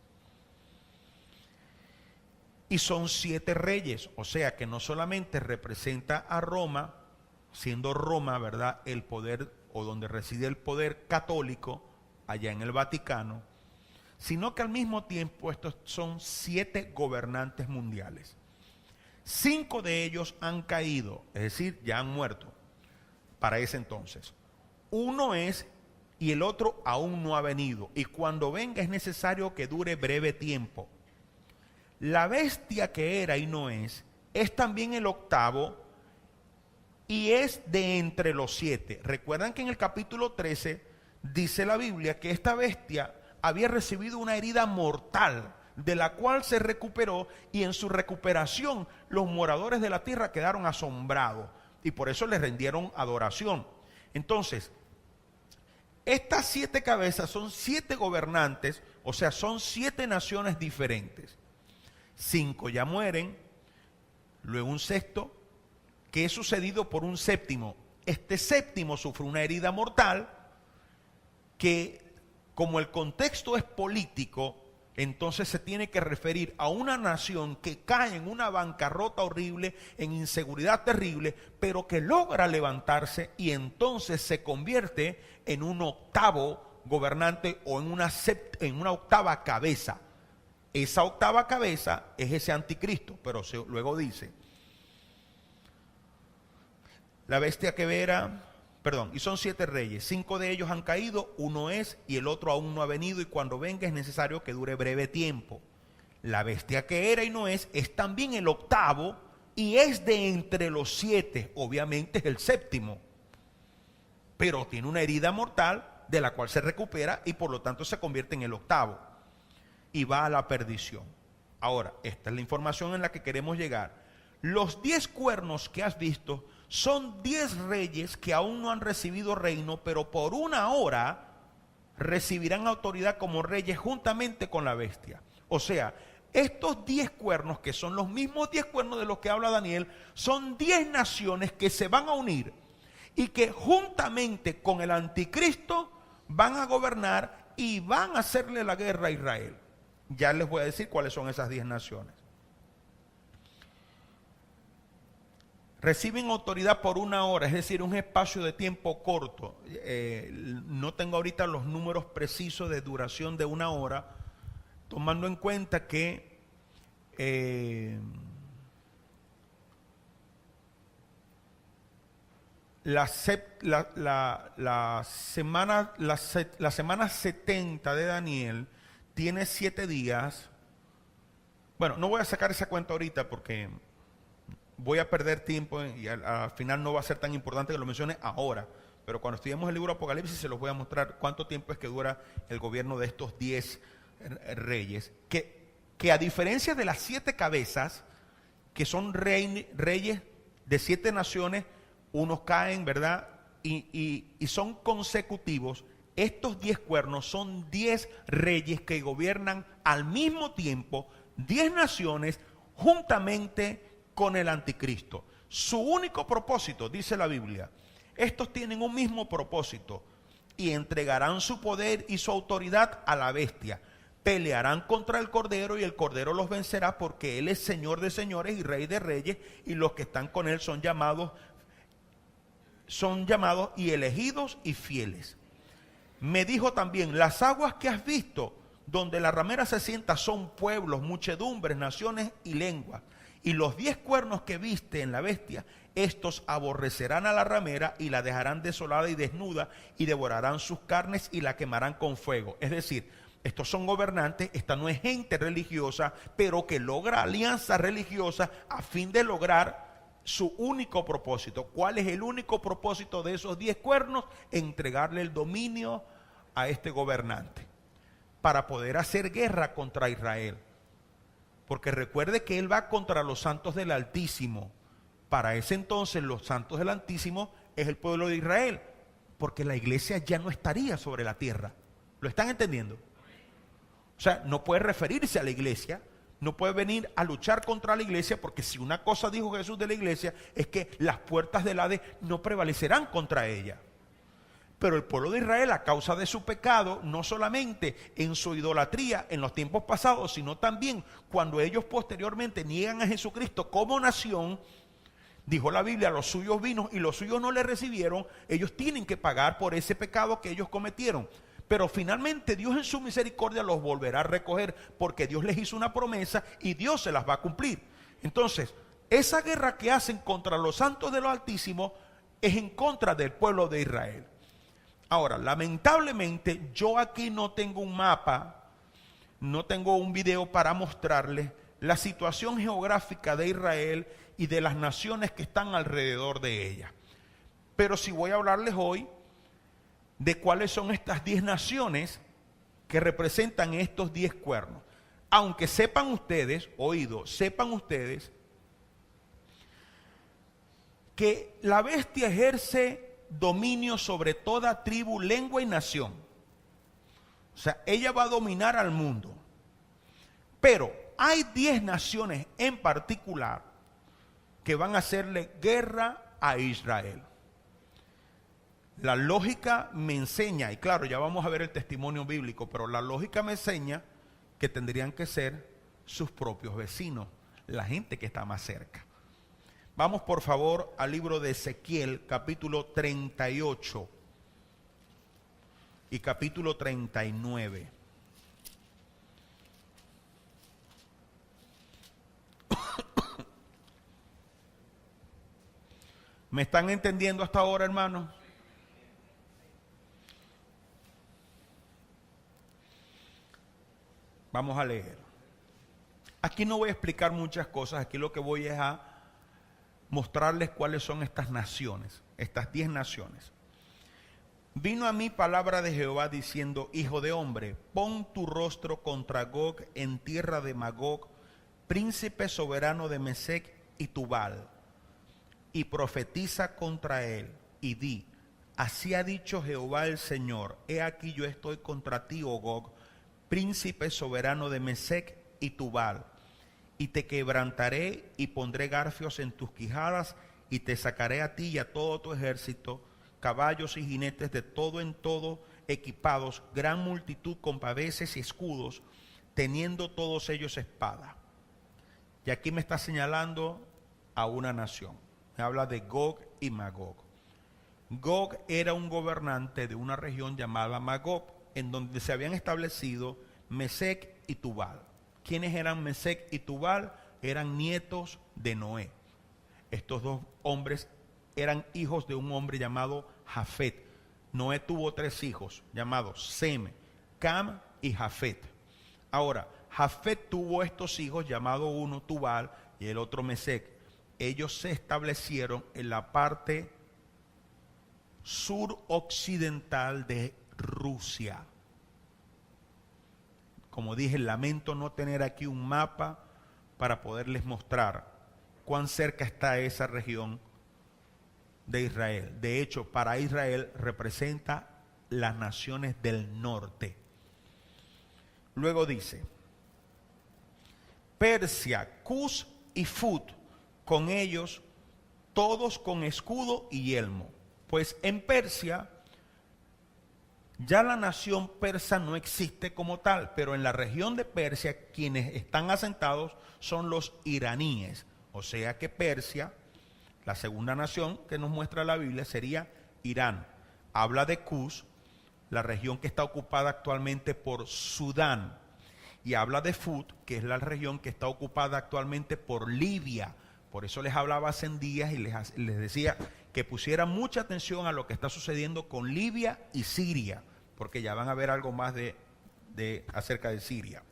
Y son 7 reyes, o sea que no solamente representa a Roma, siendo Roma, ¿verdad?, el poder o donde reside el poder católico allá en el Vaticano, sino que al mismo tiempo estos son 7 gobernantes mundiales. 5 de ellos han caído, es decir, ya han muerto para ese entonces. Uno es y el otro aún no ha venido, y cuando venga es necesario que dure breve tiempo. La bestia que era y no es también el octavo y es de entre los 7. Recuerdan que en el capítulo 13 dice la Biblia que esta bestia había recibido una herida mortal, de la cual se recuperó, y en su recuperación los moradores de la tierra quedaron asombrados y por eso le rendieron adoración. Entonces, estas 7 cabezas son 7 gobernantes, o sea, son 7 naciones diferentes. 5 ya mueren, luego un sexto, que es sucedido por un séptimo. Este séptimo sufre una herida mortal que, como el contexto es político, entonces se tiene que referir a una nación que cae en una bancarrota horrible, en inseguridad terrible, pero que logra levantarse y entonces se convierte en un octavo gobernante o en una octava cabeza. Esa octava cabeza es ese anticristo, pero luego dice, la bestia que vera, y son 7 reyes, 5 de ellos han caído, uno es y el otro aún no ha venido, y cuando venga es necesario que dure breve tiempo. La bestia que era y no es también el octavo y es de entre los 7, obviamente es el séptimo, pero tiene una herida mortal de la cual se recupera y por lo tanto se convierte en el octavo y va a la perdición. Ahora, esta es la información en la que queremos llegar. Los 10 cuernos que has visto son 10 reyes que aún no han recibido reino, pero por una hora recibirán autoridad como reyes juntamente con la bestia. O sea, estos 10 cuernos, que son los mismos 10 cuernos de los que habla Daniel, son 10 naciones que se van a unir y que juntamente con el anticristo van a gobernar y van a hacerle la guerra a Israel. Ya les voy a decir cuáles son esas 10 naciones. Reciben autoridad por una hora, es decir, un espacio de tiempo corto. No tengo ahorita los números precisos de duración de una hora, tomando en cuenta que la semana 70 de Daniel tiene 7 días. Bueno, no voy a sacar esa cuenta ahorita porque voy a perder tiempo y al final no va a ser tan importante que lo mencione ahora. Pero cuando estudiemos el libro Apocalipsis se los voy a mostrar cuánto tiempo es que dura el gobierno de estos 10 reyes. Que a diferencia de las 7 cabezas, que son reyes de 7 naciones, unos caen, ¿verdad? Y son consecutivos. Estos 10 cuernos son 10 reyes que gobiernan al mismo tiempo 10 naciones juntamente con el anticristo. Su único propósito, dice la Biblia, estos tienen un mismo propósito y entregarán su poder y su autoridad a la bestia. Pelearán contra el Cordero y el Cordero los vencerá porque Él es Señor de señores y Rey de reyes, y los que están con Él son llamados y elegidos y fieles. Me dijo también, las aguas que has visto donde la ramera se sienta son pueblos, muchedumbres, naciones y lenguas. Y los 10 cuernos que viste en la bestia, estos aborrecerán a la ramera y la dejarán desolada y desnuda, y devorarán sus carnes y la quemarán con fuego. Es decir, estos son gobernantes, esta no es gente religiosa, pero que logra alianza religiosa a fin de lograr su único propósito. ¿Cuál es el único propósito de esos 10 cuernos? Entregarle el dominio a este gobernante para poder hacer guerra contra Israel. Porque recuerde que él va contra los santos del Altísimo. Para ese entonces los santos del Altísimo es el pueblo de Israel, porque la iglesia ya no estaría sobre la tierra. ¿Lo están entendiendo? O sea, no puede referirse a la iglesia, no puede venir a luchar contra la iglesia, porque si una cosa dijo Jesús de la iglesia es que las puertas del Hades no prevalecerán contra ella. Pero el pueblo de Israel, a causa de su pecado, no solamente en su idolatría en los tiempos pasados, sino también cuando ellos posteriormente niegan a Jesucristo como nación, dijo la Biblia, los suyos vino y los suyos no le recibieron, ellos tienen que pagar por ese pecado que ellos cometieron. Pero finalmente Dios en su misericordia los volverá a recoger, porque Dios les hizo una promesa y Dios se las va a cumplir. Entonces, esa guerra que hacen contra los santos de los Altísimos es en contra del pueblo de Israel. Ahora, lamentablemente, yo aquí no tengo un mapa, no tengo un video para mostrarles la situación geográfica de Israel y de las naciones que están alrededor de ella. Pero sí voy a hablarles hoy de cuáles son estas 10 naciones que representan estos 10 cuernos. Aunque sepan ustedes, sepan ustedes que la bestia ejerce dominio sobre toda tribu, lengua y nación. O sea, ella va a dominar al mundo. Pero hay 10 naciones en particular que van a hacerle guerra a Israel. La lógica me enseña, y claro, ya vamos a ver el testimonio bíblico, pero la lógica me enseña que tendrían que ser sus propios vecinos, la gente que está más cerca. Vamos por favor al libro de Ezequiel, capítulo 38 y capítulo 39. ¿Me están entendiendo hasta ahora, hermanos? Vamos a leer. Aquí no voy a explicar muchas cosas, aquí lo que voy es a mostrarles cuáles son estas naciones, estas 10 naciones. Vino a mí palabra de Jehová diciendo: hijo de hombre, pon tu rostro contra Gog en tierra de Magog, príncipe soberano de Mesec y Tubal, y profetiza contra él, y di: así ha dicho Jehová el Señor, he aquí yo estoy contra ti, oh Gog, príncipe soberano de Mesec y Tubal, y te quebrantaré y pondré garfios en tus quijadas, y te sacaré a ti y a todo tu ejército, caballos y jinetes de todo en todo, equipados, gran multitud con paveses y escudos, teniendo todos ellos espada. Y aquí me está señalando a una nación. Me habla de Gog y Magog. Gog era un gobernante de una región llamada Magog, en donde se habían establecido Mesec y Tubal. ¿Quiénes eran Mesec y Tubal? Eran nietos de Noé. Estos dos hombres eran hijos de un hombre llamado Jafet. Noé tuvo 3 hijos llamados Sem, Cam y Jafet. Ahora, Jafet tuvo estos hijos llamados uno Tubal y el otro Mesec. Ellos se establecieron en la parte suroccidental de Rusia. Como dije, lamento no tener aquí un mapa para poderles mostrar cuán cerca está esa región de Israel. De hecho, para Israel representa las naciones del norte. Luego dice: Persia, Cus y Fut, con ellos todos con escudo y yelmo. Pues en Persia ya la nación persa no existe como tal, pero en la región de Persia quienes están asentados son los iraníes. O sea que Persia, la segunda nación que nos muestra la Biblia, sería Irán. Habla de Cus, la región que está ocupada actualmente por Sudán. Y habla de Fut, que es la región que está ocupada actualmente por Libia. Por eso les hablaba hace días y les decía que pusieran mucha atención a lo que está sucediendo con Libia y Siria, porque ya van a ver algo más acerca de Siria.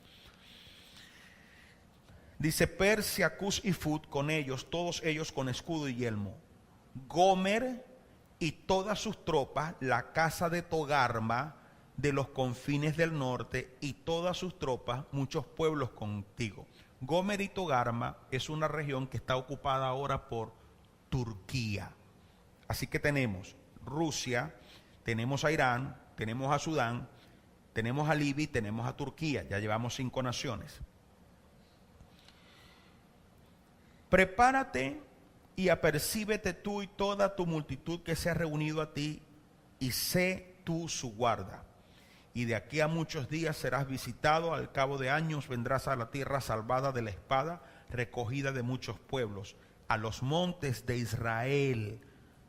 Dice: Persia, Cus y Fut, con ellos, todos ellos con escudo y yelmo. Gomer y todas sus tropas, la casa de Togarma, de los confines del norte, y todas sus tropas, muchos pueblos contigo. Gomer y Togarma es una región que está ocupada ahora por Turquía. Así que tenemos Rusia, tenemos a Irán, tenemos a Sudán, tenemos a Libia y tenemos a Turquía. Ya llevamos 5 naciones. Prepárate y apercíbete tú y toda tu multitud que se ha reunido a ti, y sé tú su guarda. Y de aquí a muchos días serás visitado, al cabo de años vendrás a la tierra salvada de la espada, recogida de muchos pueblos, a los montes de Israel,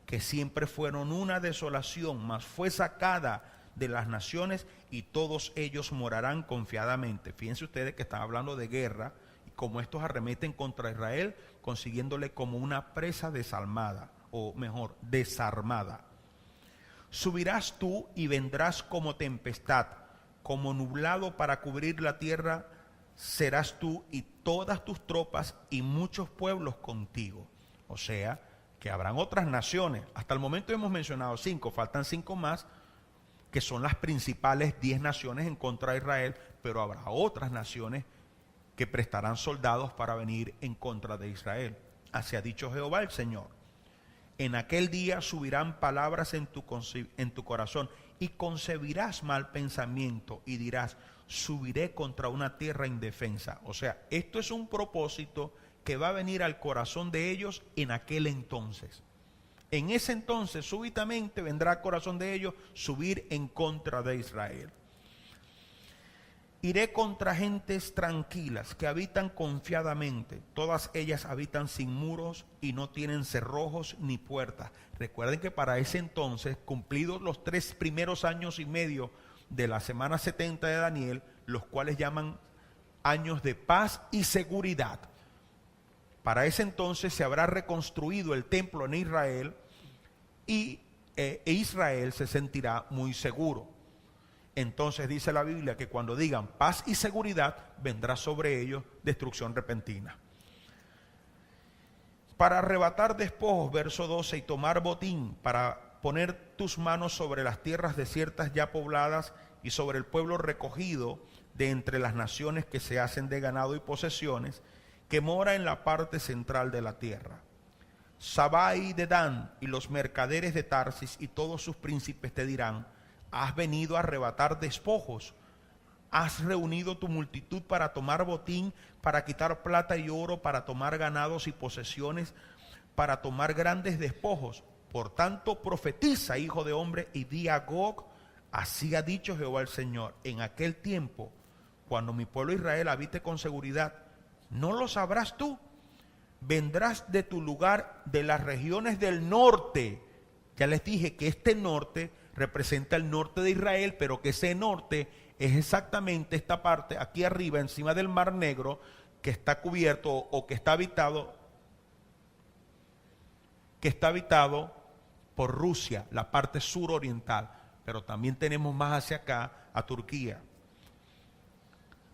que siempre fueron una desolación, mas fue sacada de las naciones, y todos ellos morarán confiadamente. Fíjense ustedes que están hablando de guerra, y como estos arremeten contra Israel, consiguiéndole como una presa desalmada, o mejor, desarmada. Subirás tú y vendrás como tempestad, como nublado para cubrir la tierra, serás tú y todas tus tropas y muchos pueblos contigo. O sea, que habrán otras naciones. Hasta el momento hemos mencionado 5, faltan 5 más, que son las principales 10 naciones en contra de Israel, pero habrá otras naciones que prestarán soldados para venir en contra de Israel. Así ha dicho Jehová el Señor. En aquel día subirán palabras en tu corazón, y concebirás mal pensamiento, y dirás, subiré contra una tierra indefensa. O sea, esto es un propósito que va a venir al corazón de ellos en aquel entonces. En ese entonces, súbitamente vendrá al corazón de ellos subir en contra de Israel. Iré contra gentes tranquilas que habitan confiadamente. Todas ellas habitan sin muros y no tienen cerrojos ni puertas. Recuerden que para ese entonces, cumplidos los 3 primeros años y medio de la semana 70 de Daniel, los cuales llaman años de paz y seguridad. Para ese entonces se habrá reconstruido el templo en Israel, y Israel se sentirá muy seguro. Entonces dice la Biblia que cuando digan paz y seguridad, vendrá sobre ellos destrucción repentina. Para arrebatar despojos, verso 12, y tomar botín, para poner tus manos sobre las tierras desiertas ya pobladas y sobre el pueblo recogido de entre las naciones que se hacen de ganado y posesiones, que mora en la parte central de la tierra. Sabai de Dan y los mercaderes de Tarsis y todos sus príncipes te dirán, has venido a arrebatar despojos, has reunido tu multitud para tomar botín, para quitar plata y oro, para tomar ganados y posesiones, para tomar grandes despojos. Por tanto, profetiza, hijo de hombre, y di a Gog, así ha dicho Jehová el Señor, en aquel tiempo, cuando mi pueblo Israel habite con seguridad, ¿no lo sabrás tú? Vendrás de tu lugar, de las regiones del norte. Ya les dije que este norte representa el norte de Israel, pero que ese norte es exactamente esta parte aquí arriba, encima del Mar Negro, que está cubierto o que está habitado por Rusia, la parte suroriental, pero también tenemos más hacia acá a Turquía.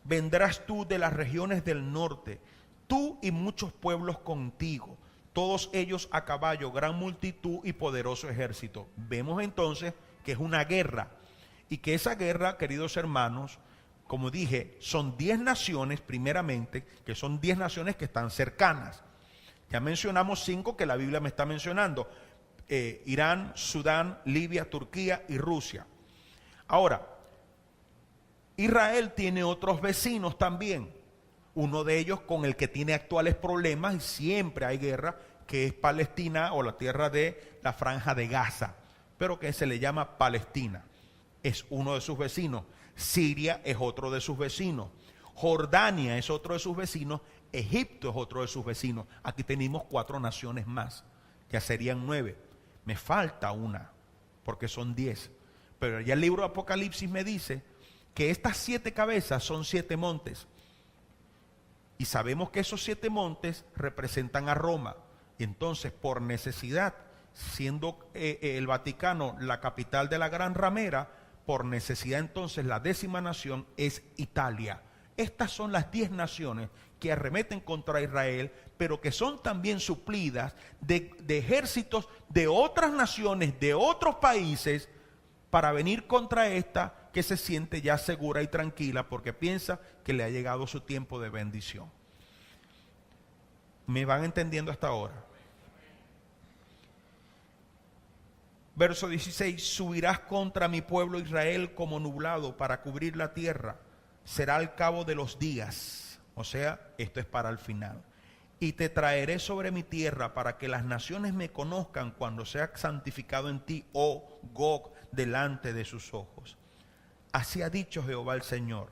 Vendrás tú de las regiones del norte, tú y muchos pueblos contigo, todos ellos a caballo, gran multitud y poderoso ejército. Vemos entonces que es una guerra, y que esa guerra, queridos hermanos, como dije, son 10 naciones primeramente, que son 10 naciones que están cercanas. Ya mencionamos 5 que la Biblia me está mencionando: Irán, Sudán, Libia, Turquía y Rusia. Ahora, Israel tiene otros vecinos también, uno de ellos con el que tiene actuales problemas y siempre hay guerra, que es Palestina, o la tierra de la Franja de Gaza, pero que se le llama Palestina. Es uno de sus vecinos. Siria es otro de sus vecinos. Jordania es otro de sus vecinos. Egipto es otro de sus vecinos. Aquí tenemos 4 naciones más, ya serían 9. Me falta una, porque son 10. Pero ya el libro de Apocalipsis me dice que estas 7 cabezas son 7 montes. Y sabemos que esos 7 montes representan a Roma. Y entonces, por necesidad, siendo el Vaticano la capital de la gran ramera, por necesidad entonces la 10ª nación es Italia. Estas son las 10 naciones que arremeten contra Israel, pero que son también suplidas de ejércitos de otras naciones, de otros países, para venir contra esta que se siente ya segura y tranquila porque piensa que le ha llegado su tiempo de bendición. ¿Me van entendiendo hasta ahora? Verso 16, subirás contra mi pueblo Israel como nublado para cubrir la tierra. Será al cabo de los días. O sea, esto es para el final. y te traeré sobre mi tierra para que las naciones me conozcan cuando sea santificado en ti, oh Gog, delante de sus ojos. Así ha dicho Jehová el Señor.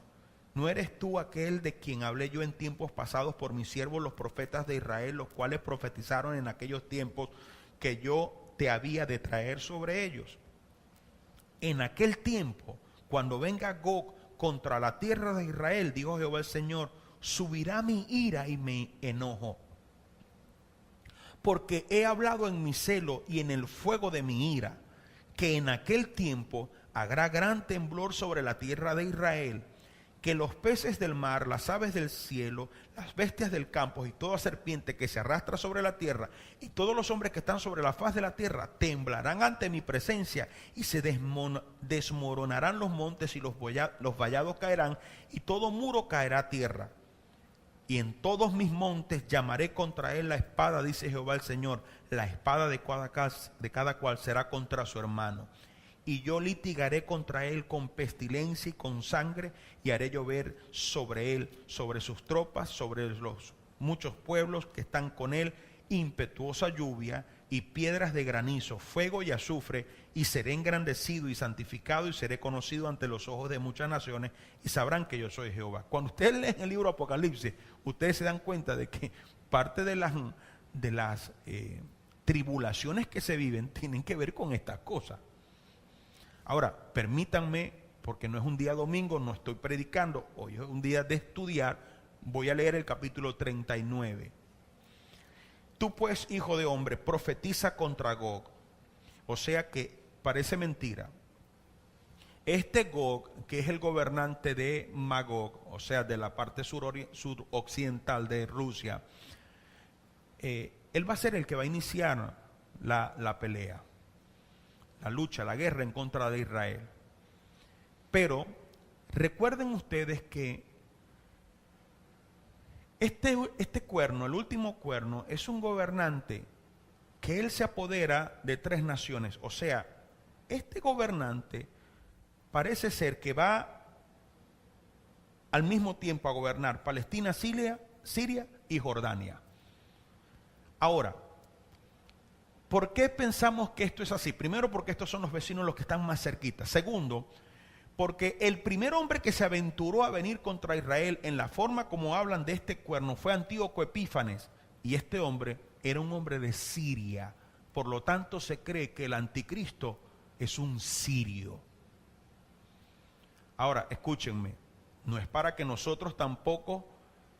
¿No eres tú aquel de quien hablé yo en tiempos pasados por mis siervos los profetas de Israel, los cuales profetizaron en aquellos tiempos que yo te había de traer sobre ellos? En aquel tiempo, cuando venga Gog contra la tierra de Israel, dijo Jehová el Señor, subirá mi ira y mi enojo. Porque he hablado en mi celo y en el fuego de mi ira, que en aquel tiempo habrá gran temblor sobre la tierra de Israel, que los peces del mar, las aves del cielo, las bestias del campo y toda serpiente que se arrastra sobre la tierra y todos los hombres que están sobre la faz de la tierra temblarán ante mi presencia y se desmoronarán los montes y los vallados caerán y todo muro caerá a tierra. Y en todos mis montes llamaré contra él la espada, dice Jehová el Señor. La espada de cada cual será contra su hermano. Y yo litigaré contra él con pestilencia y con sangre, y haré llover sobre él, sobre sus tropas, sobre los muchos pueblos que están con él, impetuosa lluvia y piedras de granizo, fuego y azufre, y seré engrandecido y santificado y seré conocido ante los ojos de muchas naciones y sabrán que yo soy Jehová. Cuando ustedes leen el libro Apocalipsis, ustedes se dan cuenta de que parte de las tribulaciones que se viven tienen que ver con estas cosas. Ahora, permítanme, porque no es un día domingo, no estoy predicando, hoy es un día de estudiar, voy a leer el capítulo 39. Tú pues, hijo de hombre, profetiza contra Gog. O sea que parece mentira. Este Gog, que es el gobernante de Magog, o sea, de la parte suroccidental de Rusia, él va a ser el que va a iniciar la pelea, la lucha, la guerra en contra de Israel. Pero recuerden ustedes que este cuerno, el último cuerno, es un gobernante que él se apodera de 3 naciones. O sea, este gobernante parece ser que va al mismo tiempo a gobernar Palestina, Siria y Jordania. Ahora, ¿por qué pensamos que esto es así? Primero, porque estos son los vecinos los que están más cerquitas. Segundo, porque el primer hombre que se aventuró a venir contra Israel en la forma como hablan de este cuerno fue Antíoco Epífanes. Y este hombre era un hombre de Siria. Por lo tanto, se cree que el anticristo es un sirio. Ahora, escúchenme, no es para que nosotros tampoco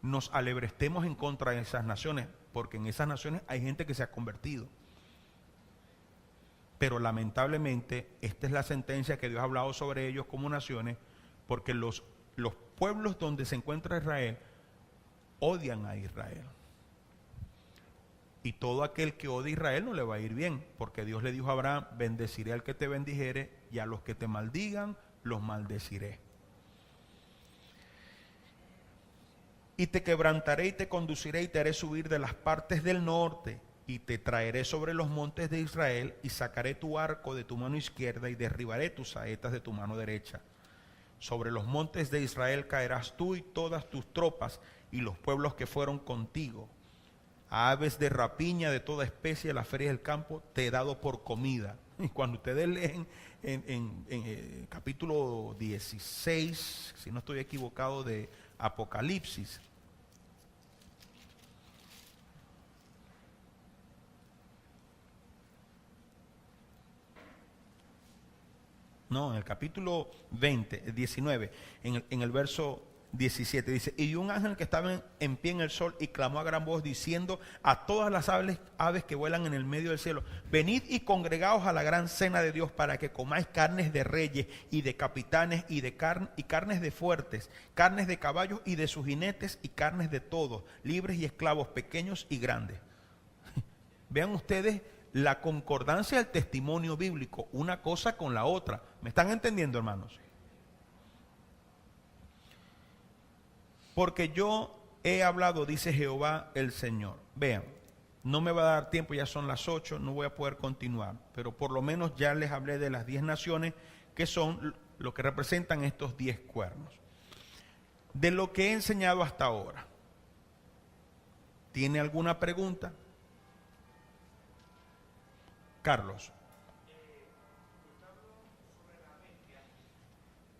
nos alebrestemos en contra de esas naciones, porque en esas naciones hay gente que se ha convertido. Pero lamentablemente, esta es la sentencia que Dios ha hablado sobre ellos como naciones, porque los pueblos donde se encuentra Israel odian a Israel. Y todo aquel que odia a Israel no le va a ir bien, porque Dios le dijo a Abraham, bendeciré al que te bendijere y a los que te maldigan, los maldeciré. Y te quebrantaré y te conduciré y te haré subir de las partes del norte y te traeré sobre los montes de Israel y sacaré tu arco de tu mano izquierda y derribaré tus saetas de tu mano derecha. Sobre los montes de Israel caerás tú y todas tus tropas y los pueblos que fueron contigo. A aves de rapiña de toda especie, las ferias del campo, te he dado por comida. Y cuando ustedes leen en capítulo 16, si no estoy equivocado, de Apocalipsis, no, en el capítulo 19, en el verso 17, dice, y un ángel que estaba en pie en el sol y clamó a gran voz diciendo a todas las aves que vuelan en el medio del cielo, venid y congregaos a la gran cena de Dios para que comáis carnes de reyes y de capitanes y carnes de fuertes, carnes de caballos y de sus jinetes y carnes de todos, libres y esclavos, pequeños y grandes. Vean ustedes la concordancia del testimonio bíblico, una cosa con la otra. ¿Me están entendiendo, hermanos? Porque yo he hablado, dice Jehová el Señor. Vean, no me va a dar tiempo, ya son las 8, no voy a poder continuar, pero por lo menos ya les hablé de las 10 naciones que son lo que representan estos 10 cuernos. De lo que he enseñado hasta ahora, ¿Tiene alguna pregunta? Carlos.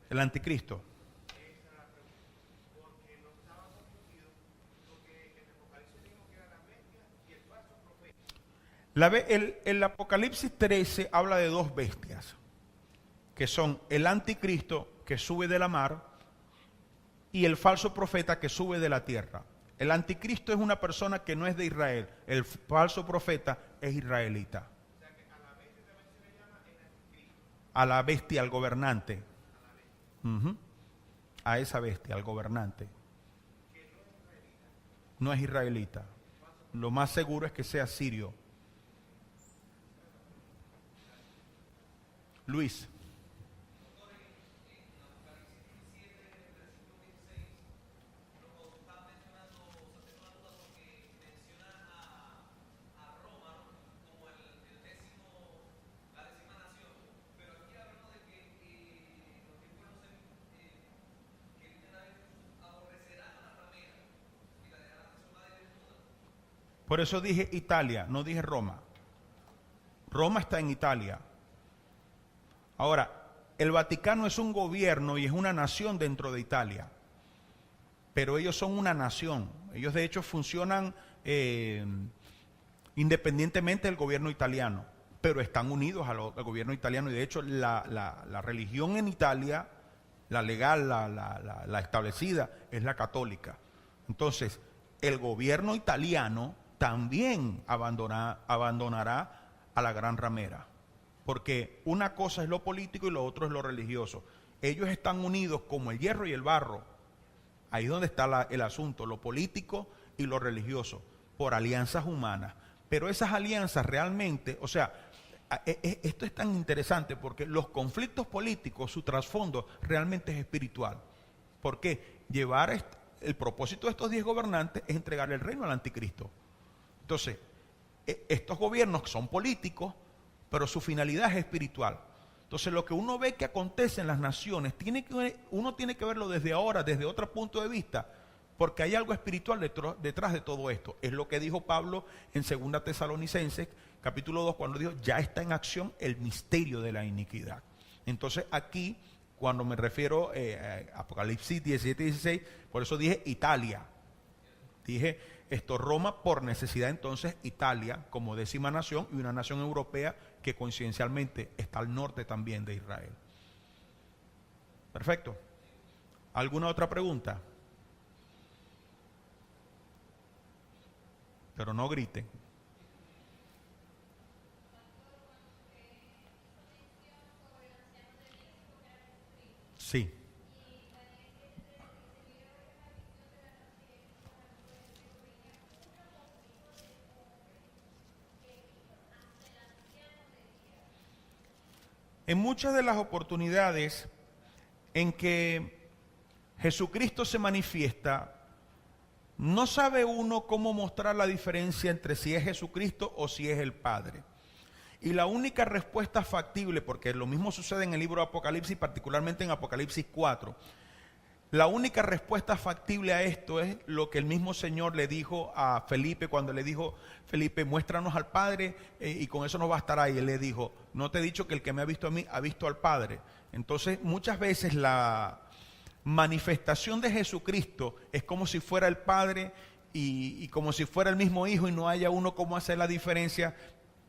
El anticristo. El Apocalipsis 13 habla de dos bestias, que son el anticristo que sube de la mar y el falso profeta que sube de la tierra. El anticristo es una persona que no es de Israel, el falso profeta es israelita. O sea que a la bestia también se le llama el anticristo. A la bestia, al gobernante. A esa bestia, al gobernante. Que no es israelita. No es israelita. Lo más seguro es que sea sirio. Luis. Por eso dije Italia, no dije Roma. Roma está en Italia. Ahora, el Vaticano es un gobierno y es una nación dentro de Italia. Pero ellos son una nación. Ellos de hecho funcionan independientemente del gobierno italiano. Pero están unidos al gobierno italiano. Y de hecho la religión en Italia, la legal, la establecida, es la católica. Entonces, el gobierno italiano también abandonará a la gran ramera. Porque una cosa es lo político y lo otro es lo religioso. Ellos están unidos como el hierro y el barro. Ahí es donde está el asunto, lo político y lo religioso, por alianzas humanas. Pero esas alianzas realmente, o sea, esto es tan interesante porque los conflictos políticos, su trasfondo realmente es espiritual. ¿Por qué? El propósito de estos 10 gobernantes es entregarle el reino al anticristo. Entonces, estos gobiernos son políticos, pero su finalidad es espiritual. Entonces, lo que uno ve que acontece en las naciones, uno tiene que verlo desde ahora, desde otro punto de vista, porque hay algo espiritual detrás de todo esto. Es lo que dijo Pablo en 2 Tesalonicenses, capítulo 2, cuando dijo, ya está en acción el misterio de la iniquidad. Entonces, aquí, cuando me refiero a Apocalipsis 17 y 16, por eso dije Italia. Dije Roma por necesidad, entonces Italia como 10ª nación y una nación europea que coincidencialmente está al norte también de Israel. Perfecto. ¿Alguna otra pregunta? Pero no griten. Sí. En muchas de las oportunidades en que Jesucristo se manifiesta, no sabe uno cómo mostrar la diferencia entre si es Jesucristo o si es el Padre. Y la única respuesta factible, porque lo mismo sucede en el libro de Apocalipsis, particularmente en Apocalipsis 4, la única respuesta factible a esto es lo que el mismo Señor le dijo a Felipe cuando le dijo, Felipe, muéstranos al Padre y con eso nos bastará. Y él le dijo, no te he dicho que el que me ha visto a mí ha visto al Padre. Entonces, muchas veces la manifestación de Jesucristo es como si fuera el Padre y como si fuera el mismo Hijo y no haya uno cómo hacer la diferencia,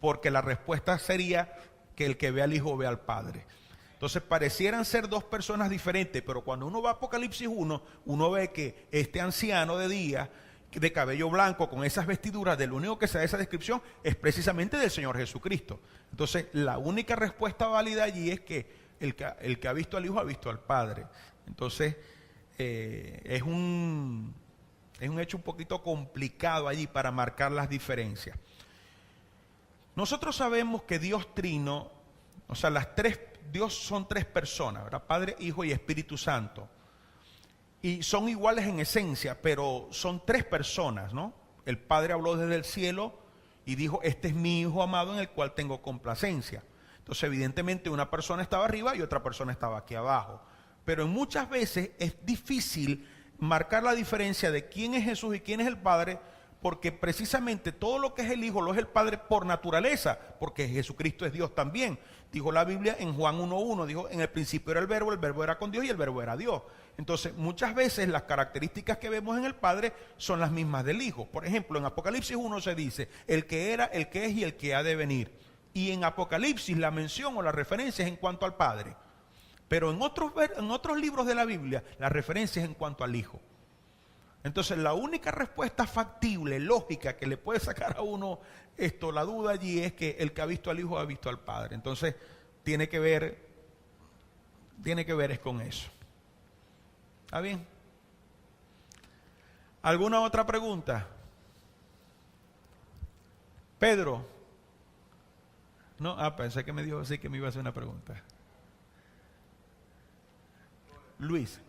porque la respuesta sería que el que ve al Hijo ve al Padre. Entonces parecieran ser dos personas diferentes, pero cuando uno va a Apocalipsis 1, uno ve que este anciano de día, de cabello blanco, con esas vestiduras, del único que se da esa descripción es precisamente del Señor Jesucristo. Entonces la única respuesta válida allí es que el que ha visto al Hijo ha visto al Padre. Entonces es un hecho un poquito complicado allí para marcar las diferencias. Nosotros sabemos que Dios Trino, o sea, Dios son 3 personas, ¿verdad? Padre, Hijo y Espíritu Santo. Y son iguales en esencia, pero son 3 personas, ¿no? El Padre habló desde el cielo y dijo, este es mi Hijo amado en el cual tengo complacencia. Entonces, evidentemente, una persona estaba arriba y otra persona estaba aquí abajo. Pero muchas veces es difícil marcar la diferencia de quién es Jesús y quién es el Padre, porque precisamente todo lo que es el Hijo lo es el Padre por naturaleza, porque Jesucristo es Dios también. Dijo la Biblia en Juan 1:1, dijo, en el principio era el verbo era con Dios y el verbo era Dios. Entonces, muchas veces las características que vemos en el Padre son las mismas del Hijo. Por ejemplo, en Apocalipsis 1 se dice, el que era, el que es y el que ha de venir. Y en Apocalipsis la mención o la referencia es en cuanto al Padre. Pero en otros libros de la Biblia, la referencia es en cuanto al Hijo. Entonces, la única respuesta factible, lógica, que le puede sacar a uno la duda allí es que el que ha visto al Hijo ha visto al Padre. Entonces, tiene que ver es con eso. ¿Está bien? ¿Alguna otra pregunta? Pedro. No, pensé que me dijo así que me iba a hacer una pregunta. Luis.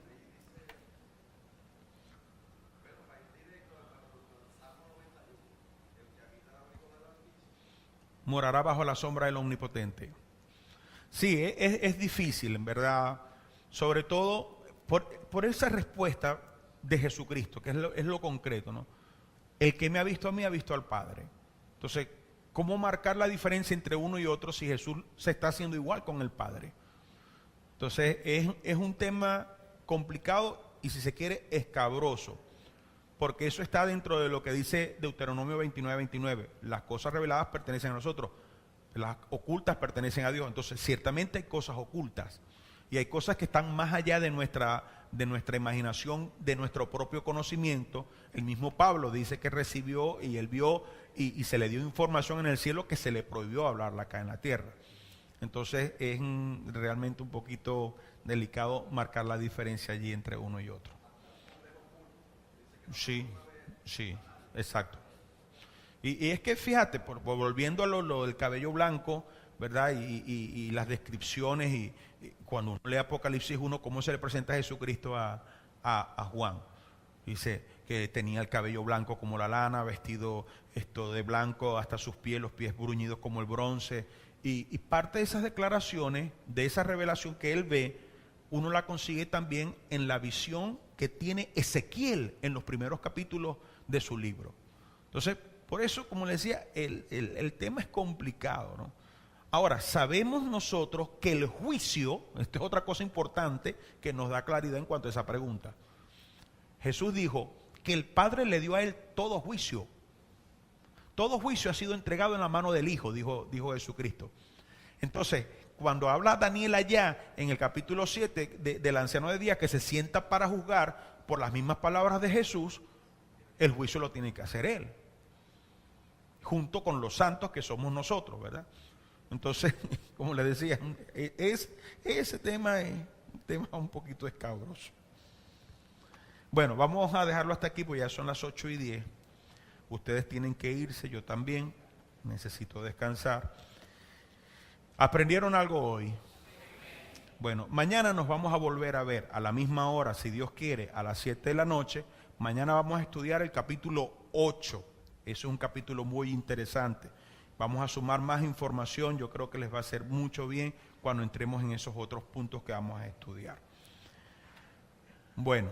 Morará bajo la sombra del Omnipotente. Sí, es difícil, en verdad, sobre todo por esa respuesta de Jesucristo, que es lo concreto, ¿no? El que me ha visto a mí ha visto al Padre. Entonces, ¿cómo marcar la diferencia entre uno y otro si Jesús se está haciendo igual con el Padre? Entonces, es un tema complicado y, si se quiere, escabroso. Porque eso está dentro de lo que dice Deuteronomio 29:29. Las cosas reveladas pertenecen a nosotros, las ocultas pertenecen a Dios. Entonces, ciertamente hay cosas ocultas y hay cosas que están más allá de nuestra imaginación, de nuestro propio conocimiento. El mismo Pablo dice que recibió y él vio y se le dio información en el cielo que se le prohibió hablarla acá en la tierra. Entonces, es realmente un poquito delicado marcar la diferencia allí entre uno y otro. Sí, exacto. Y es que fíjate, volviendo a lo del cabello blanco, ¿verdad? Y las descripciones, y cuando uno lee Apocalipsis 1, cómo se le presenta a Jesucristo a Juan. Dice que tenía el cabello blanco como la lana, vestido de blanco hasta sus pies, los pies bruñidos como el bronce. Y parte de esas declaraciones, de esa revelación que él ve, uno la consigue también en la visión que tiene Ezequiel en los primeros capítulos de su libro. Entonces, por eso, como les decía, el tema es complicado, ¿no? Ahora, sabemos nosotros que el juicio, esta es otra cosa importante que nos da claridad en cuanto a esa pregunta. Jesús dijo que el Padre le dio a él todo juicio. Todo juicio ha sido entregado en la mano del Hijo, dijo Jesucristo. Entonces, cuando habla Daniel allá en el capítulo 7 del anciano de días que se sienta para juzgar por las mismas palabras de Jesús, el juicio lo tiene que hacer él, junto con los santos que somos nosotros, ¿verdad? Entonces, como les decía, ese tema es un tema un poquito escabroso. Bueno, vamos a dejarlo hasta aquí, pues ya son las 8:10. Ustedes tienen que irse, yo también necesito descansar. ¿Aprendieron algo hoy? Bueno, mañana nos vamos a volver a ver a la misma hora, si Dios quiere, a las 7 de la noche. Mañana vamos a estudiar el capítulo 8. Eso es un capítulo muy interesante. Vamos a sumar más información. Yo creo que les va a hacer mucho bien cuando entremos en esos otros puntos que vamos a estudiar. Bueno.